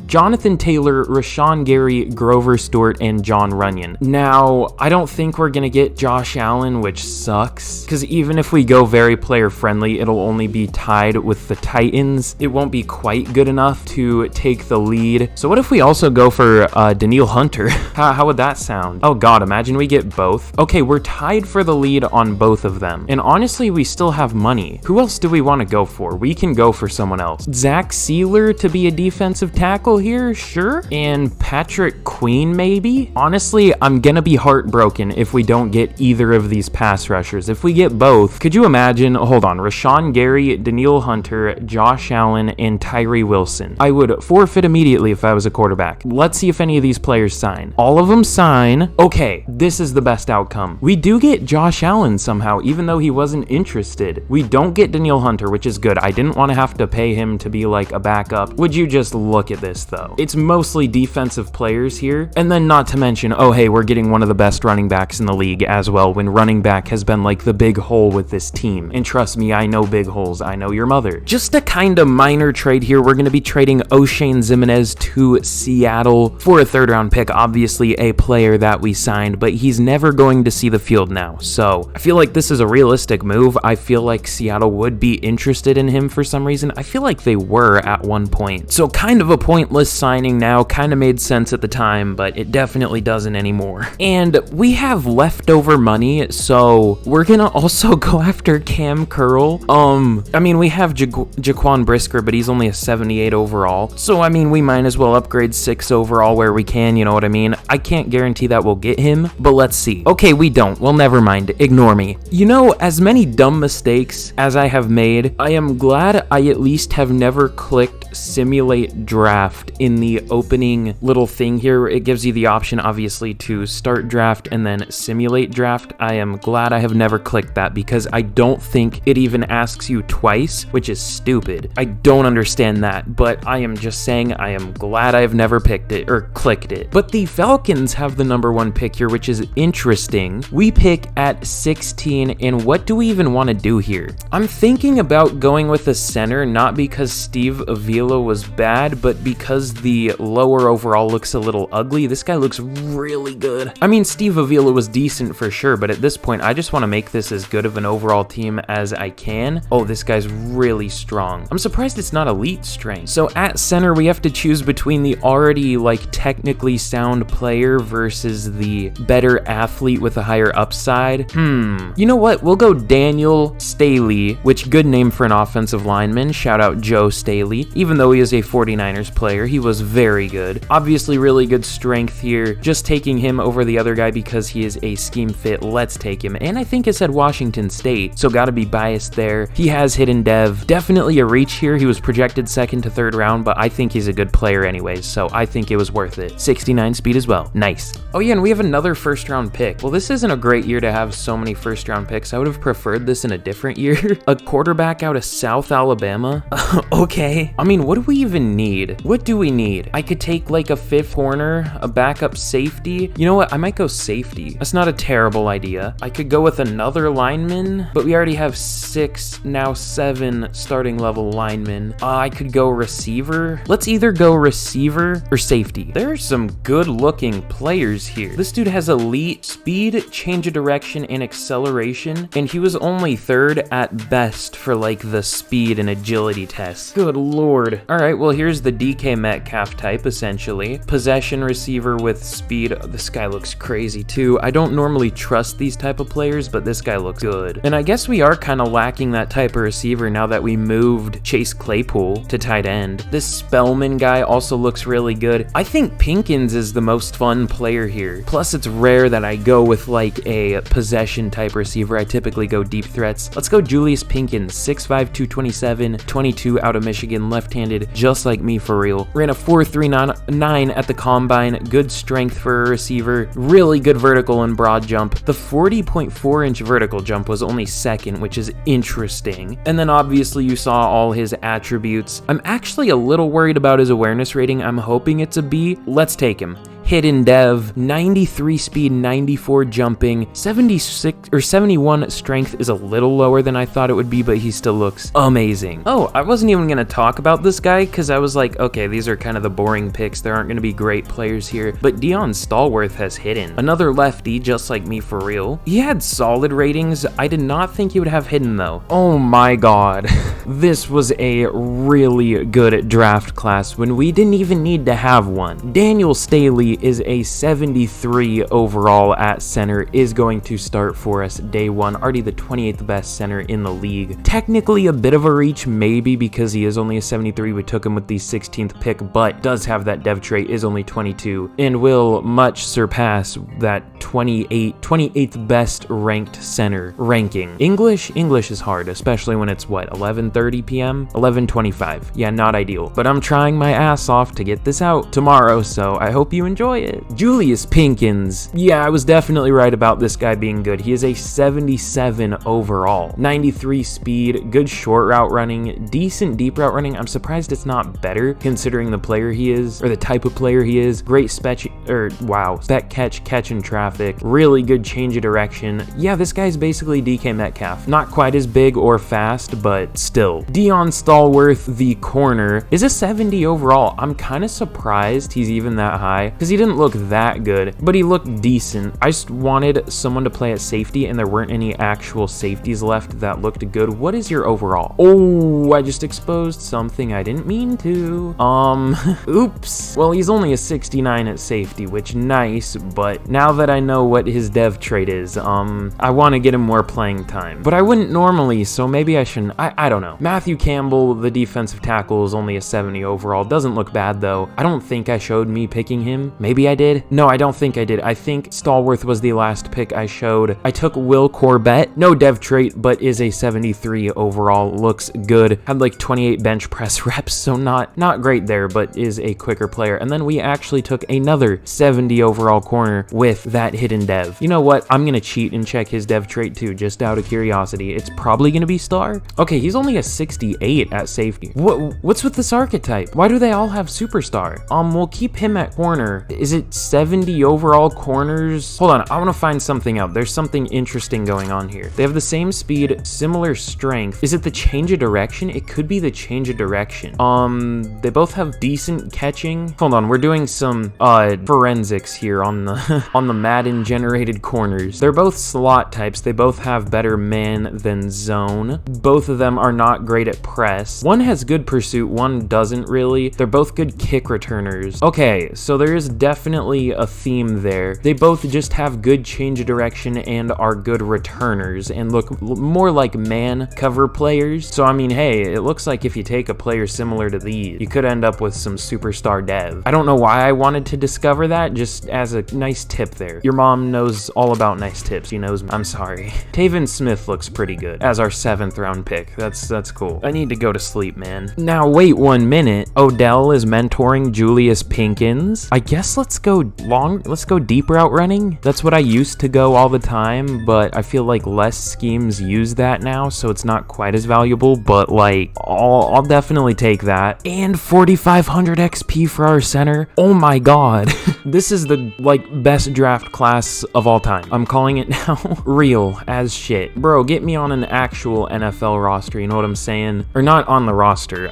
Jonathan Taylor, Rashawn Gary, Grover Stewart, and John Runyon. Now, I don't think we're gonna get Josh Allen, which sucks, because even if we go very player friendly, it'll only be tied with the Titans. It won't be quite good enough to take the lead. So what if we also go for Danielle Hunter? How would that sound? Oh god, imagine we get both. Okay, we're tied for the lead on both of them. And honestly, we still have money. Who else do we want to go for? We can go for someone else. Zach Sealer to be a defensive tackle here? Sure. And Patrick Queen, maybe? Honestly, I'm gonna be heartbroken if we don't get either of these pass rushers. If we get both, could you imagine? Hold on. Rashawn Gary, Danielle Hunter, Josh Allen, and Tyree Wilson. I would forfeit immediately if I was a quarterback. Let's see if any of these players sign. All of them sign. Okay, this is the best outcome. We do get Josh Allen somehow, even though he wasn't interested. We don't get Danielle Hunter, which is good. I didn't want to have to pay him to be like a backup. Would you just look at this though? It's mostly defensive players here. And then not to mention, oh hey, we're getting one of the best running backs in the league as well, when running back has been like the big hole with this team. And trust me, I know big holes. I know your mother. Just a kind of minor trade here. We're going to be trading O'Shane Ximines to Seattle for a third-round pick. Obviously a player that we signed, but he's never going to see the field now. So I feel like this is a realistic move. I feel like Seattle would be interested in him for some reason. I feel like they were at one point. So kind of a pointless signing now. Kind of made sense at the time, but it definitely doesn't anymore. And we have leftover money, so we're gonna also go after Cam Curl. I mean, we have Jaquan Brisker, but he's only a 78 overall. So I mean, we might as well upgrade 6 overall where we can, you know what I mean? I can't guarantee that we'll get him, but let's see. Okay, we don't. Well, never mind. Ignore me. You know, as many dumb mistakes as I have made, I am glad I at least have never clicked simulate draft in the opening little thing here. It gives you the option, obviously, to start draft and then simulate draft. I am glad I have never clicked that because I don't think it even asks you twice, which is stupid. I don't understand that, but I am just saying I am glad I have never picked it or clicked it. But the Falcons have the #1 pick here, which is interesting. We pick at 16, and what do we even want to do here? I'm thinking about going with a center, not because Steve Avila was bad, but because the lower overall looks a little ugly. This guy looks really good. I mean, Steve Avila was decent for sure, but at this point, I just want to make this as good of an overall team as I can. Oh, this guy's really strong. I'm surprised it's not elite strength. So at center, we have to choose between the already like technically sound player versus the better athlete with a higher upside. You know what? We'll go Daniel Staley, which good name for an offensive lineman. Shout out Joe Staley. Even though he is a 49ers player, he was very good. Obviously really good strength here. Just taking him over the other guy because he is a scheme fit. Let's take him. And I think it said Washington State, so gotta be be biased there. He has hidden dev. Definitely a reach here. He was projected second to third round, but I think he's a good player anyways, so I think it was worth it. 69 speed as well. Nice. Oh yeah, and we have another first round pick. Well, this isn't a great year to have so many first round picks. I would have preferred this in a different year. A quarterback out of South Alabama. Okay. I mean, what do we even need? What do we need? I could take like a fifth corner, a backup safety. You know what? I might go safety. That's not a terrible idea. I could go with another lineman, but we already have 6, now 7 starting level linemen. I could go receiver. Let's either go receiver or safety. There are some good looking players here. This dude has elite speed, change of direction, and acceleration, and he was only third at best for like the speed and agility test. Good lord. All right, well, here's the DK Metcalf type, essentially. Possession receiver with speed. This guy looks crazy too. I don't normally trust these type of players, but this guy looks good. And I guess we are kind of lacking that type of receiver now that we moved Chase Claypool to tight end. This Spellman guy also looks really good. I think Pinkins is the most fun player here. Plus, it's rare that I go with like a possession type receiver. I typically go deep threats. Let's go Julius Pinkins, 6'5", 227, 22 out of Michigan, left-handed, just like me for real. Ran a 4.39 at the combine. Good strength for a receiver. Really good vertical and broad jump. The 40.4-inch vertical jump was only second, which is interesting. And then obviously you saw all his attributes. I'm actually a little worried about his awareness rating. I'm hoping it's a B. Let's take him. Hidden dev, 93 speed, 94 jumping, 76 or 71 strength is a little lower than I thought it would be, but he still looks amazing. Oh, I wasn't even gonna talk about this guy because I was like, okay, these are kind of the boring picks. There aren't gonna be great players here, but Deion Stallworth has hidden. Another lefty, just like me for real. He had solid ratings. I did not think he would have hidden though. Oh my God. This was a really good draft class when we didn't even need to have one. Daniel Staley is a 73 overall at center, is going to start for us day one, already the 28th best center in the league. Technically a bit of a reach, maybe because he is only a 73. We took him with the 16th pick, but does have that dev trait, is only 22, and will much surpass that 28th best ranked center ranking. English is hard, especially when it's what, 11:30 p.m., 11:25. Yeah, not ideal, but I'm trying my ass off to get this out tomorrow, so I hope you enjoy it. Julius Pinkins. Yeah, I was definitely right about this guy being good. He is a 77 overall, 93 speed, good short route running, decent deep route running. I'm surprised it's not better considering the player he is, or the type of player he is. Great spec catch in traffic, really good change of direction. Yeah, this guy's basically DK Metcalf. Not quite as big or fast, but still. Deion Stallworth, the corner, is a 70 overall. I'm kind of surprised he's even that high because he didn't look that good, but he looked decent. I just wanted someone to play at safety, and there weren't any actual safeties left that looked good. What is your overall? Oh, I just exposed something I didn't mean to. Oops. Well, he's only a 69 at safety, which nice, but now that I know what his dev trait is, I want to get him more playing time, but I wouldn't normally, so maybe I shouldn't. I don't know. Matthew Campbell, the defensive tackle, is only a 70 overall. Doesn't look bad though. I don't think I showed me picking him. Maybe I did. No, I don't think I did. I think Stallworth was the last pick I showed. I took Will Corbett. No dev trait, but is a 73 overall. Looks good. Had like 28 bench press reps, so not great there, but is a quicker player. And then we actually took another 70 overall corner with that hidden dev. You know what? I'm gonna cheat and check his dev trait too, just out of curiosity. It's probably gonna be star. Okay, he's only a 68 at safety. What's with this archetype? Why do they all have superstar? We'll keep him at corner. Is it 70 overall corners? Hold on, I want to find something out. There's something interesting going on here. They have the same speed, similar strength. Is it the change of direction? It could be the change of direction. They both have decent catching. Hold on, we're doing some forensics here on the on the Madden generated corners. They're both slot types. They both have better man than zone. Both of them are not great at press. One has good pursuit, one doesn't really. They're both good kick returners. Okay, so there is definitely a theme there. They both just have good change of direction and are good returners and look more like man cover players. So I mean, hey, it looks like if you take a player similar to these, you could end up with some superstar dev. I don't know why I wanted to discover over that just as a nice tip there. Your mom knows all about nice tips. She knows me. I'm sorry. Taven Smith looks pretty good as our 7th round pick. That's cool. I need to go to sleep, man. Now, wait 1 minute. Odell is mentoring Julius Pinkins. I guess let's go deep route running. That's what I used to go all the time, but I feel like less schemes use that now, so it's not quite as valuable, but like, I'll definitely take that. And 4,500 XP for our center. Oh my god. This is the, like, best draft class of all time. I'm calling it now. Real as shit. Bro, get me on an actual NFL roster, you know what I'm saying? Or not on the roster.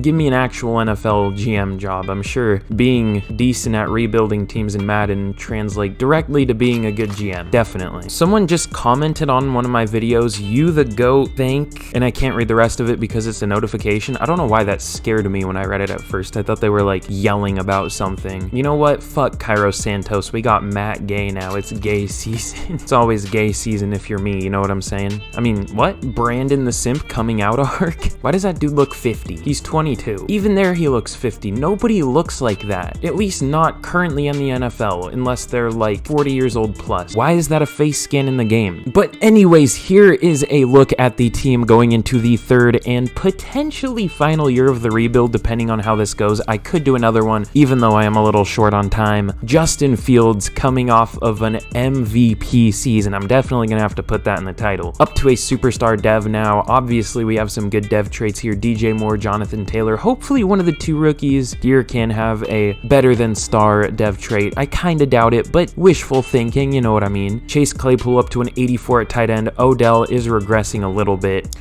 Give me an actual NFL GM job. I'm sure being decent at rebuilding teams in Madden translate directly to being a good GM. Definitely. Someone just commented on one of my videos, "You the GOAT, thank," and I can't read the rest of it because it's a notification. I don't know why that scared me when I read it at first. I thought they were like yelling about something. You know what? Fuck Cairo Santos. We got Matt Gay now. It's gay season. It's always gay season if you're me. You know what I'm saying? I mean, what? Brandon the Simp coming out arc? Why does that dude look 50? He's 22. Even there he looks 50. Nobody looks like that. At least not currently in the NFL, unless they're like 40 years old plus. Why is that a face scan in the game? But anyways, here is a look at the team going into the 3rd and potentially final year of the rebuild, depending on how this goes. I could do another one, even though I am a little short on time. Justin Fields coming off of an MVP season. I'm definitely gonna have to put that in the title. Up to a superstar dev now. Obviously, we have some good dev traits here. DJ Moore, Jonathan Taylor. Hopefully one of the 2 rookies here can have a better than star dev trait. I kinda doubt it, but wishful thinking, you know what I mean. Chase Claypool up to an 84 at tight end. Odell is regressing a little bit.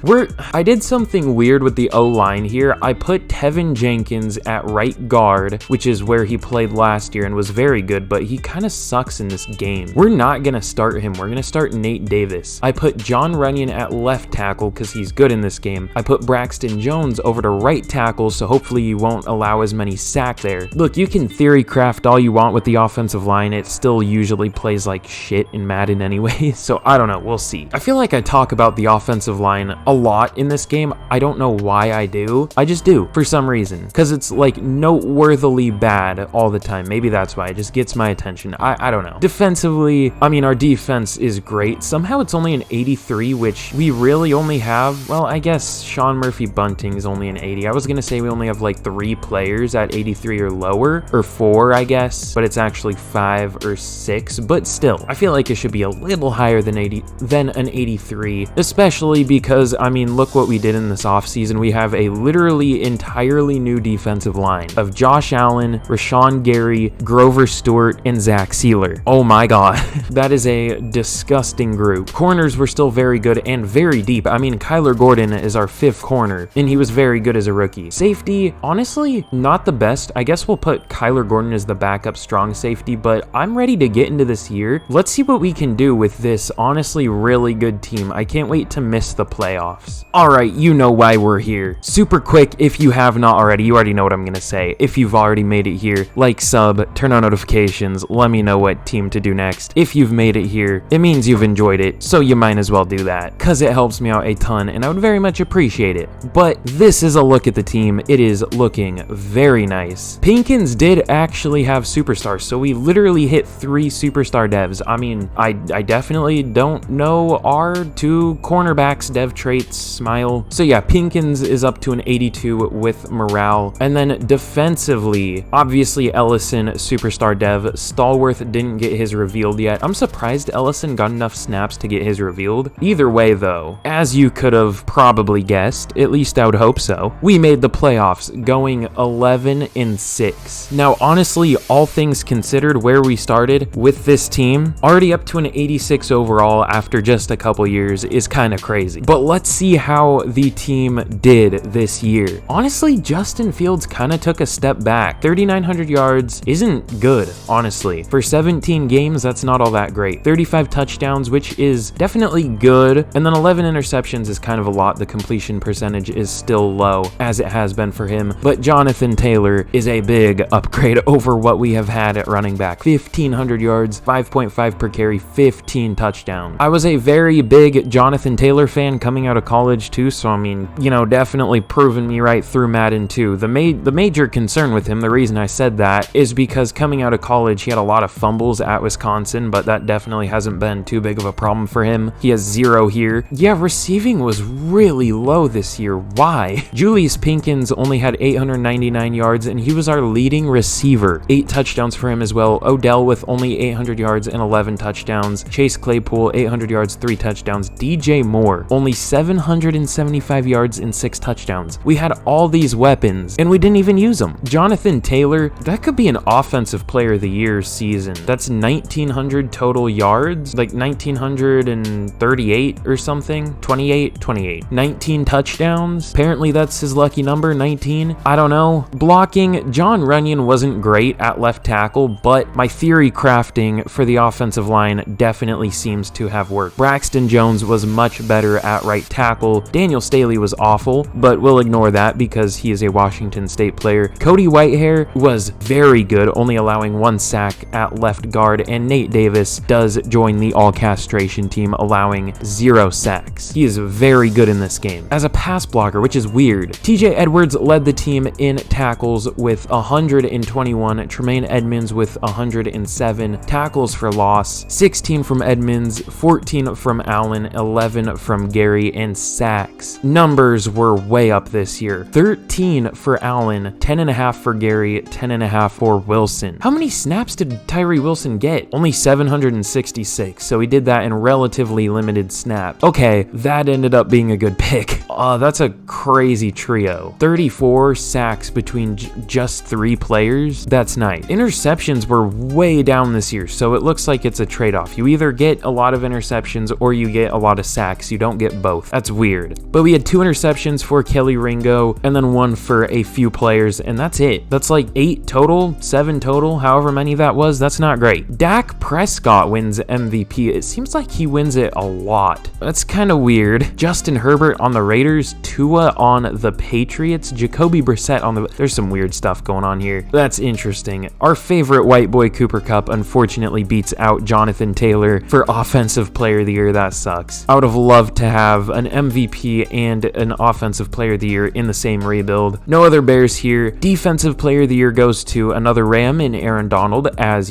I did something weird with the O-line here. I put Tevin Jenkins at right guard, which is where he played last year and was very good, but he kind of sucks in this game. We're not gonna start him. We're gonna start Nate Davis. I put John Runyon at left tackle because he's good in this game. I put Braxton Jones over to right tackle, so hopefully you won't allow as many sacks there. Look, you can theory craft all you want with the offensive line. It still usually plays like shit in Madden anyway, so I don't know. We'll see. I feel like I talk about the offensive line a lot in this game. I don't know why I do. I just do for some reason, because it's like noteworthily bad all the time. Maybe that's why it just gets my attention. I don't know. Defensively, I mean, our defense is great. Somehow it's only an 83, which we really only have, well, I guess Sean Murphy Bunting is only an 80. I was gonna say we only have like 3 players at 83 or lower, or 4, I guess, but it's actually 5 or 6, but still, I feel like it should be a little higher than an 83, especially because, I mean, look what we did in this offseason. We have a literally entirely new defensive line of Josh Allen, Rashawn Gary, Grover Stewart, and Zach Sealer. Oh my god. That is a disgusting group. Corners were still very good and very deep. I mean, Kyler Gordon is our 5th corner, and he was very good as a rookie. Safety, honestly, not the best. I guess we'll put Kyler Gordon as the backup strong safety, but I'm ready to get into this year. Let's see what we can do with this honestly really good team. I can't wait to miss the playoffs. Alright, you know why we're here. Super quick, if you have not already, you already know what I'm gonna say. If you've already made it here, like, sub, turn on notifications, let me know what team to do next. If you've made it here, it means you've enjoyed it, so you might as well do that, cause it helps me out a ton and I would very much appreciate it. But this is a look at the team. It is looking very nice. Pinkins did actually have superstars, so we literally hit 3 superstar devs. I mean, I definitely don't know our 2 cornerbacks dev traits, smile. So yeah, Pinkins is up to an 82 with morale. And then defensively, obviously Ellison, superstar dev. Stallworth didn't get his revealed yet. I'm surprised Ellison got enough snaps to get his revealed. Either way though, as you could have probably guessed, at least I would hope so, we made the playoffs going 11-6. Now honestly, all things considered, where we started with this team, already up to an 86 overall after just a couple years is kind of crazy. But let's see how the team did this year. Honestly, Justin Fields kind of took a step back. 3,900 yards isn't good, honestly. For 17 games, that's not all that great. 35 touchdowns, which is definitely good. And then 11 interceptions is kind of a lot. The completion percentage is still low, as it has been for him. But Jonathan Taylor is a big upgrade over what we have had at running back. 1,500 yards, 5.5 per carry, 15 touchdowns. I was a very big Jonathan Taylor fan coming out of college too, so I mean, you know, definitely proven me right through Madden too. The major concern with him, the reason I said that, is because because coming out of college, he had a lot of fumbles at Wisconsin, but that definitely hasn't been too big of a problem for him. He has 0 here. Yeah, receiving was really low this year. Why? Julius Pinkins only had 899 yards, and he was our leading receiver. 8 touchdowns for him as well. Odell with only 800 yards and 11 touchdowns. Chase Claypool, 800 yards, 3 touchdowns. DJ Moore, only 775 yards and 6 touchdowns. We had all these weapons, and we didn't even use them. Jonathan Taylor, that could be an offensive player of the year season. That's 1,900 total yards, like 1,938 or something. 28. 19 touchdowns. Apparently that's his lucky number, 19. I don't know. Blocking, John Runyon wasn't great at left tackle, but my theory crafting for the offensive line definitely seems to have worked. Braxton Jones was much better at right tackle. Daniel Staley was awful, but we'll ignore that because he is a Washington State player. Cody Whitehair was very good, only allowing 1 sack at left guard, and Nate Davis does join the all-castration team, allowing 0 sacks. He is very good in this game as a pass blocker, which is weird. TJ Edwards led the team in tackles with 121, Tremaine Edmonds with 107, tackles for loss, 16 from Edmonds, 14 from Allen, 11 from Gary, and sacks. Numbers were way up this year. 13 for Allen, 10.5 for Gary, 10.5 for Wilson. How many snaps did Tyree Wilson get? Only 766, so he did that in relatively limited snaps. Okay, that ended up being a good pick. That's a crazy trio. 34 sacks between just 3 players. That's nice. Interceptions were way down this year, so it looks like it's a trade-off. You either get a lot of interceptions or you get a lot of sacks. You don't get both. That's weird. But we had 2 interceptions for Kelly Ringo and then 1 for a few players, and that's it. That's like 8 total, 7 total, however many that was. That's not great. Dak Prescott wins MVP. It seems like he wins it a lot. That's kind of weird. Justin Herbert on the Raiders, Tua on the Patriots, Jacoby Brissett on the... There's some weird stuff going on here. That's interesting. Our favorite white boy Cooper Kupp unfortunately beats out Jonathan Taylor for Offensive Player of the Year. That sucks. I would have loved to have an MVP and an Offensive Player of the Year in the same rebuild. No other Bears here. Defensive Player of the Year goes to another Ram in Aaron Donald, as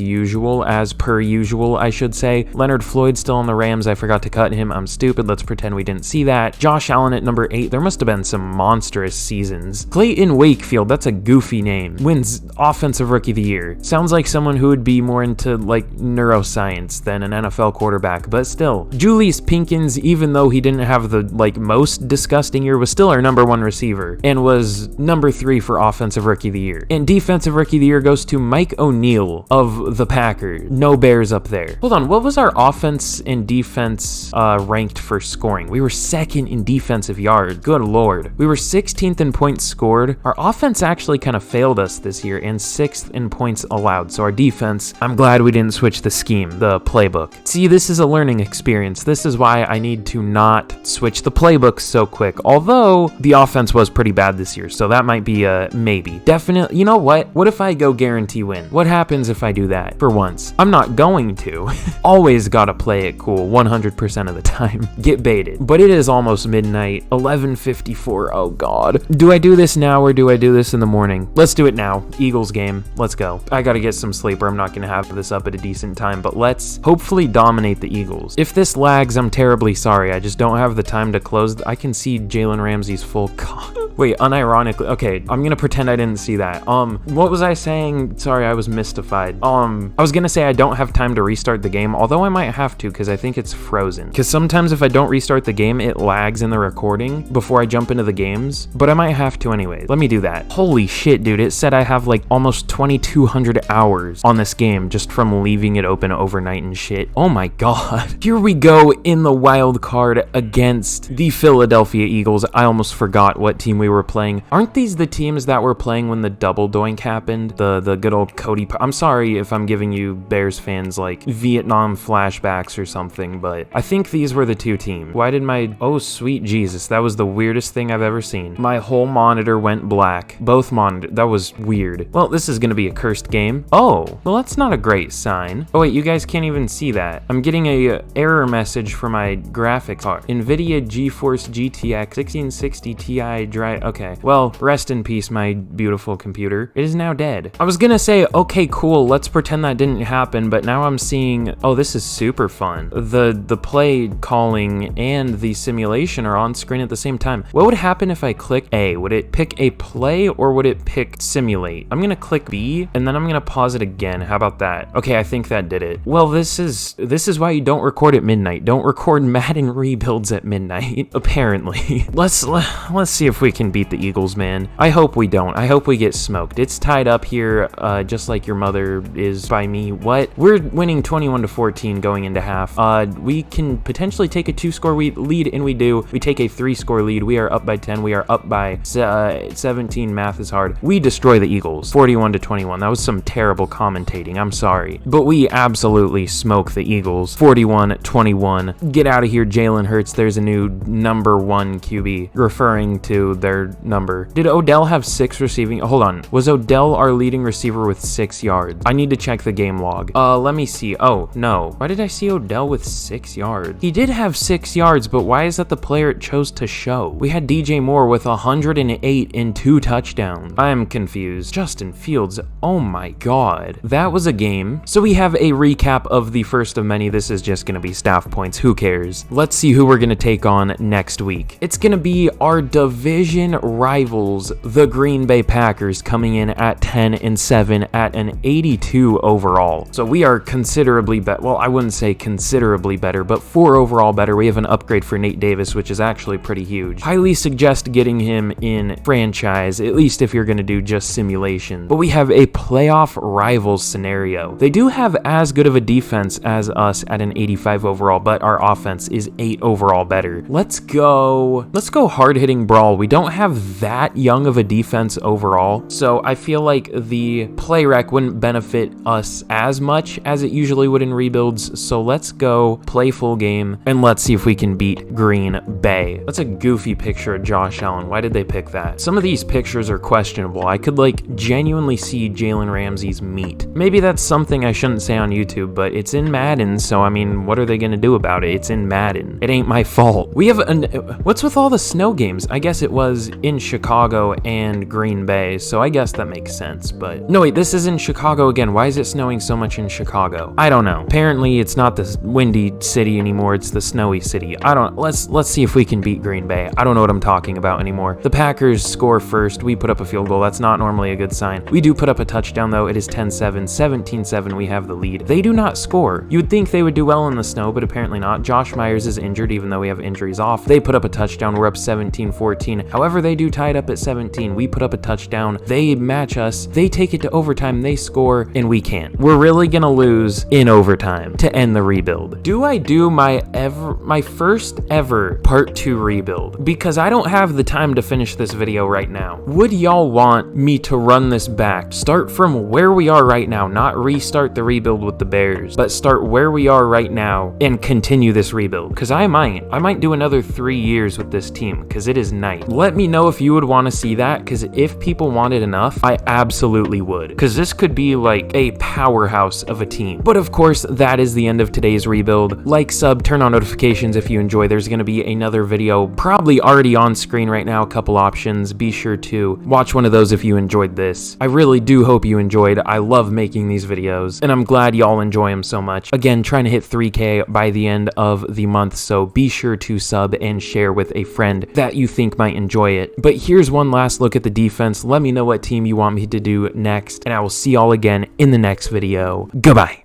per usual, I should say. Leonard Floyd still on the Rams. I forgot to cut him. I'm stupid. Let's pretend we didn't see that. Josh Allen at number 8. There must have been some monstrous seasons. Clayton Wakefield, that's a goofy name, wins Offensive Rookie of the Year. Sounds like someone who would be more into like neuroscience than an NFL quarterback, but still. Julius Pinkins, even though he didn't have the most disgusting year, was still our number 1 receiver and was number 3 for Offensive Rookie of the Year. And Defensive Rookie of the Year goes to Mike O'Neal of the Packers. No Bears up there. Hold on, what was our offense and defense ranked for scoring? We were 2nd in defensive yards. Good lord. We were 16th in points scored. Our offense actually kind of failed us this year, and 6th in points allowed. So our defense, I'm glad we didn't switch the scheme, the playbook. See, this is a learning experience. This is why I need to not switch the playbooks so quick. Although the offense was pretty bad this year, so that might be a maybe. Definitely. You know what? What if I go guarantee win? What happens if I do that for once? I'm not going to. Always gotta play it cool 100% of the time. Get baited. But it is almost midnight. 11:54. Oh god. Do I do this now or do I do this in the morning? Let's do it now. Eagles game. Let's go. I gotta get some sleep or I'm not gonna have this up at a decent time, but let's hopefully dominate the Eagles. If this lags, I'm terribly sorry. I just don't have the time to close. I can see Jalen Ramsey's full Wait, unironically. Okay, I'm gonna pretend I didn't see that. What was I saying? Sorry, I was mystified. I was gonna say I don't have time to restart the game, although I might have to because I think it's frozen. Because sometimes if I don't restart the game, it lags in the recording before I jump into the games, but I might have to anyway. Let me do that. Holy shit, dude. It said I have like almost 2,200 hours on this game just from leaving it open overnight and shit. Oh my god. Here we go in the wild card against the Philadelphia Eagles. I almost forgot what team we were playing. Aren't these the teams that were playing when the double doink happened? The good old Cody. I'm sorry if I'm giving you Bears fans like Vietnam flashbacks or something, but I think these were the 2 teams. Why did my... Oh, sweet Jesus. That was the weirdest thing I've ever seen. My whole monitor went black. Both monitors. That was weird. Well, this is going to be a cursed game. Oh, well, that's not a great sign. Oh, wait, you guys can't even see that. I'm getting a error message for my graphics card. NVIDIA GeForce GTX 1660 Ti drive right? Okay. Well, rest in peace, my beautiful computer. It is now dead. I was gonna say, okay, cool, let's pretend that didn't happen, but now I'm seeing, oh, this is super fun. The play calling and the simulation are on screen at the same time. What would happen if I click A? Would it pick a play or would it pick simulate? I'm gonna click B and then I'm gonna pause it again. How about that? Okay, I think that did it. Well, this is why you don't record at midnight. Don't record Madden rebuilds at midnight, apparently. Let's see if we can beat the Eagles, man. I hope we don't. I hope we get smoked. It's tied up here, just like your mother is by me. What? We're winning 21-14 going into half. We can potentially take a 2-score lead, and we do. We take a 3-score lead. We are up by 10. We are up by 17. Math is hard. We destroy the Eagles, 41-21. That was some terrible commentating. I'm sorry. But we absolutely smoke the Eagles, 41-21. Get out of here, Jalen Hurts. There's a new number 1 QB, referring to their number. Did Odell have 6 receiving? Hold on. Was Odell our leading receiver with 6 yards? I need to check the game log. Let me see. Oh, no. Why did I see Odell with 6 yards? He did have 6 yards, but why is that the player it chose to show? We had DJ Moore with 108 and 2 touchdowns. I am confused. Justin Fields, oh my god. That was a game. So we have a recap of the first of many. This is just gonna be staff points. Who cares? Let's see who we're gonna take on next week. It's gonna be our division rivals, the Green Bay Packers, coming in at 10-7 at an 82 overall. So we are considerably better. Well, I wouldn't say considerably better, but 4 overall better. We have an upgrade for Nate Davis, which is actually pretty huge. Highly suggest getting him in franchise, at least if you're gonna do just simulation. But we have a playoff rivals scenario. They do have as good of a defense as us at an 85 overall, but our offense is 8 overall better. Let's go hard-hitting brawl. We don't have that young of a defense overall, so I feel like the play rec wouldn't benefit us as much as it usually would in rebuilds, so let's go play full game, and let's see if we can beat Green Bay. That's a goofy picture of Josh Allen. Why did they pick that? Some of these pictures are questionable. I could like genuinely see Jalen Ramsey's meat. Maybe that's something I shouldn't say on YouTube, but it's in Madden, so I mean, what are they gonna do about it? It's in Madden. It ain't my fault. We have what's with all the snow games? I guess it was in Chicago and Green Bay, so I guess that makes sense, but no, wait, this is in Chicago again. Why is it snowing so much in Chicago? I don't know. Apparently it's not the windy city anymore, it's the snowy city. Let's see if we can beat Green Bay. I don't know what I'm talking about anymore. The Packers score first. We put up a field goal. That's not normally a good sign. We do put up a touchdown though. It is 10-7, 17-7. We have the lead. They do not score. You would think they would do well in the snow, but apparently not. Josh Myers is injured even though we have injuries off. They put up a touchdown. We're up 17-14. However, they do tie it up at 17. We put up a touchdown. They match us. They take it to overtime. They score and we can't. We're really gonna lose in overtime to end the rebuild. Do I do my first ever part 2 rebuild? Because I don't have the time to finish this video right now. Would y'all want me to run this back? Start from where we are right now, not restart the rebuild with the Bears, but start where we are right now and continue this rebuild. Because I might do another 3 years with this team because it is nice. Let me know if you would want to see that, because if people wanted enough, I absolutely would. Because this could be like a powerhouse of a team. But of course, that is the end of today's rebuild. Like, sub, turn on notifications if you enjoy. There's going to be another video probably already on screen right now, a couple options. Be sure to watch one of those if you enjoyed this. I really do hope you enjoyed. I love making these videos and I'm glad y'all enjoy them so much. Again, trying to hit 3K by the end of the month, so be sure to sub and share with a friend that you think might enjoy it. But here's one last look at the defense. Let me know what team you want me to do next, and I will see y'all again in the next video. Goodbye.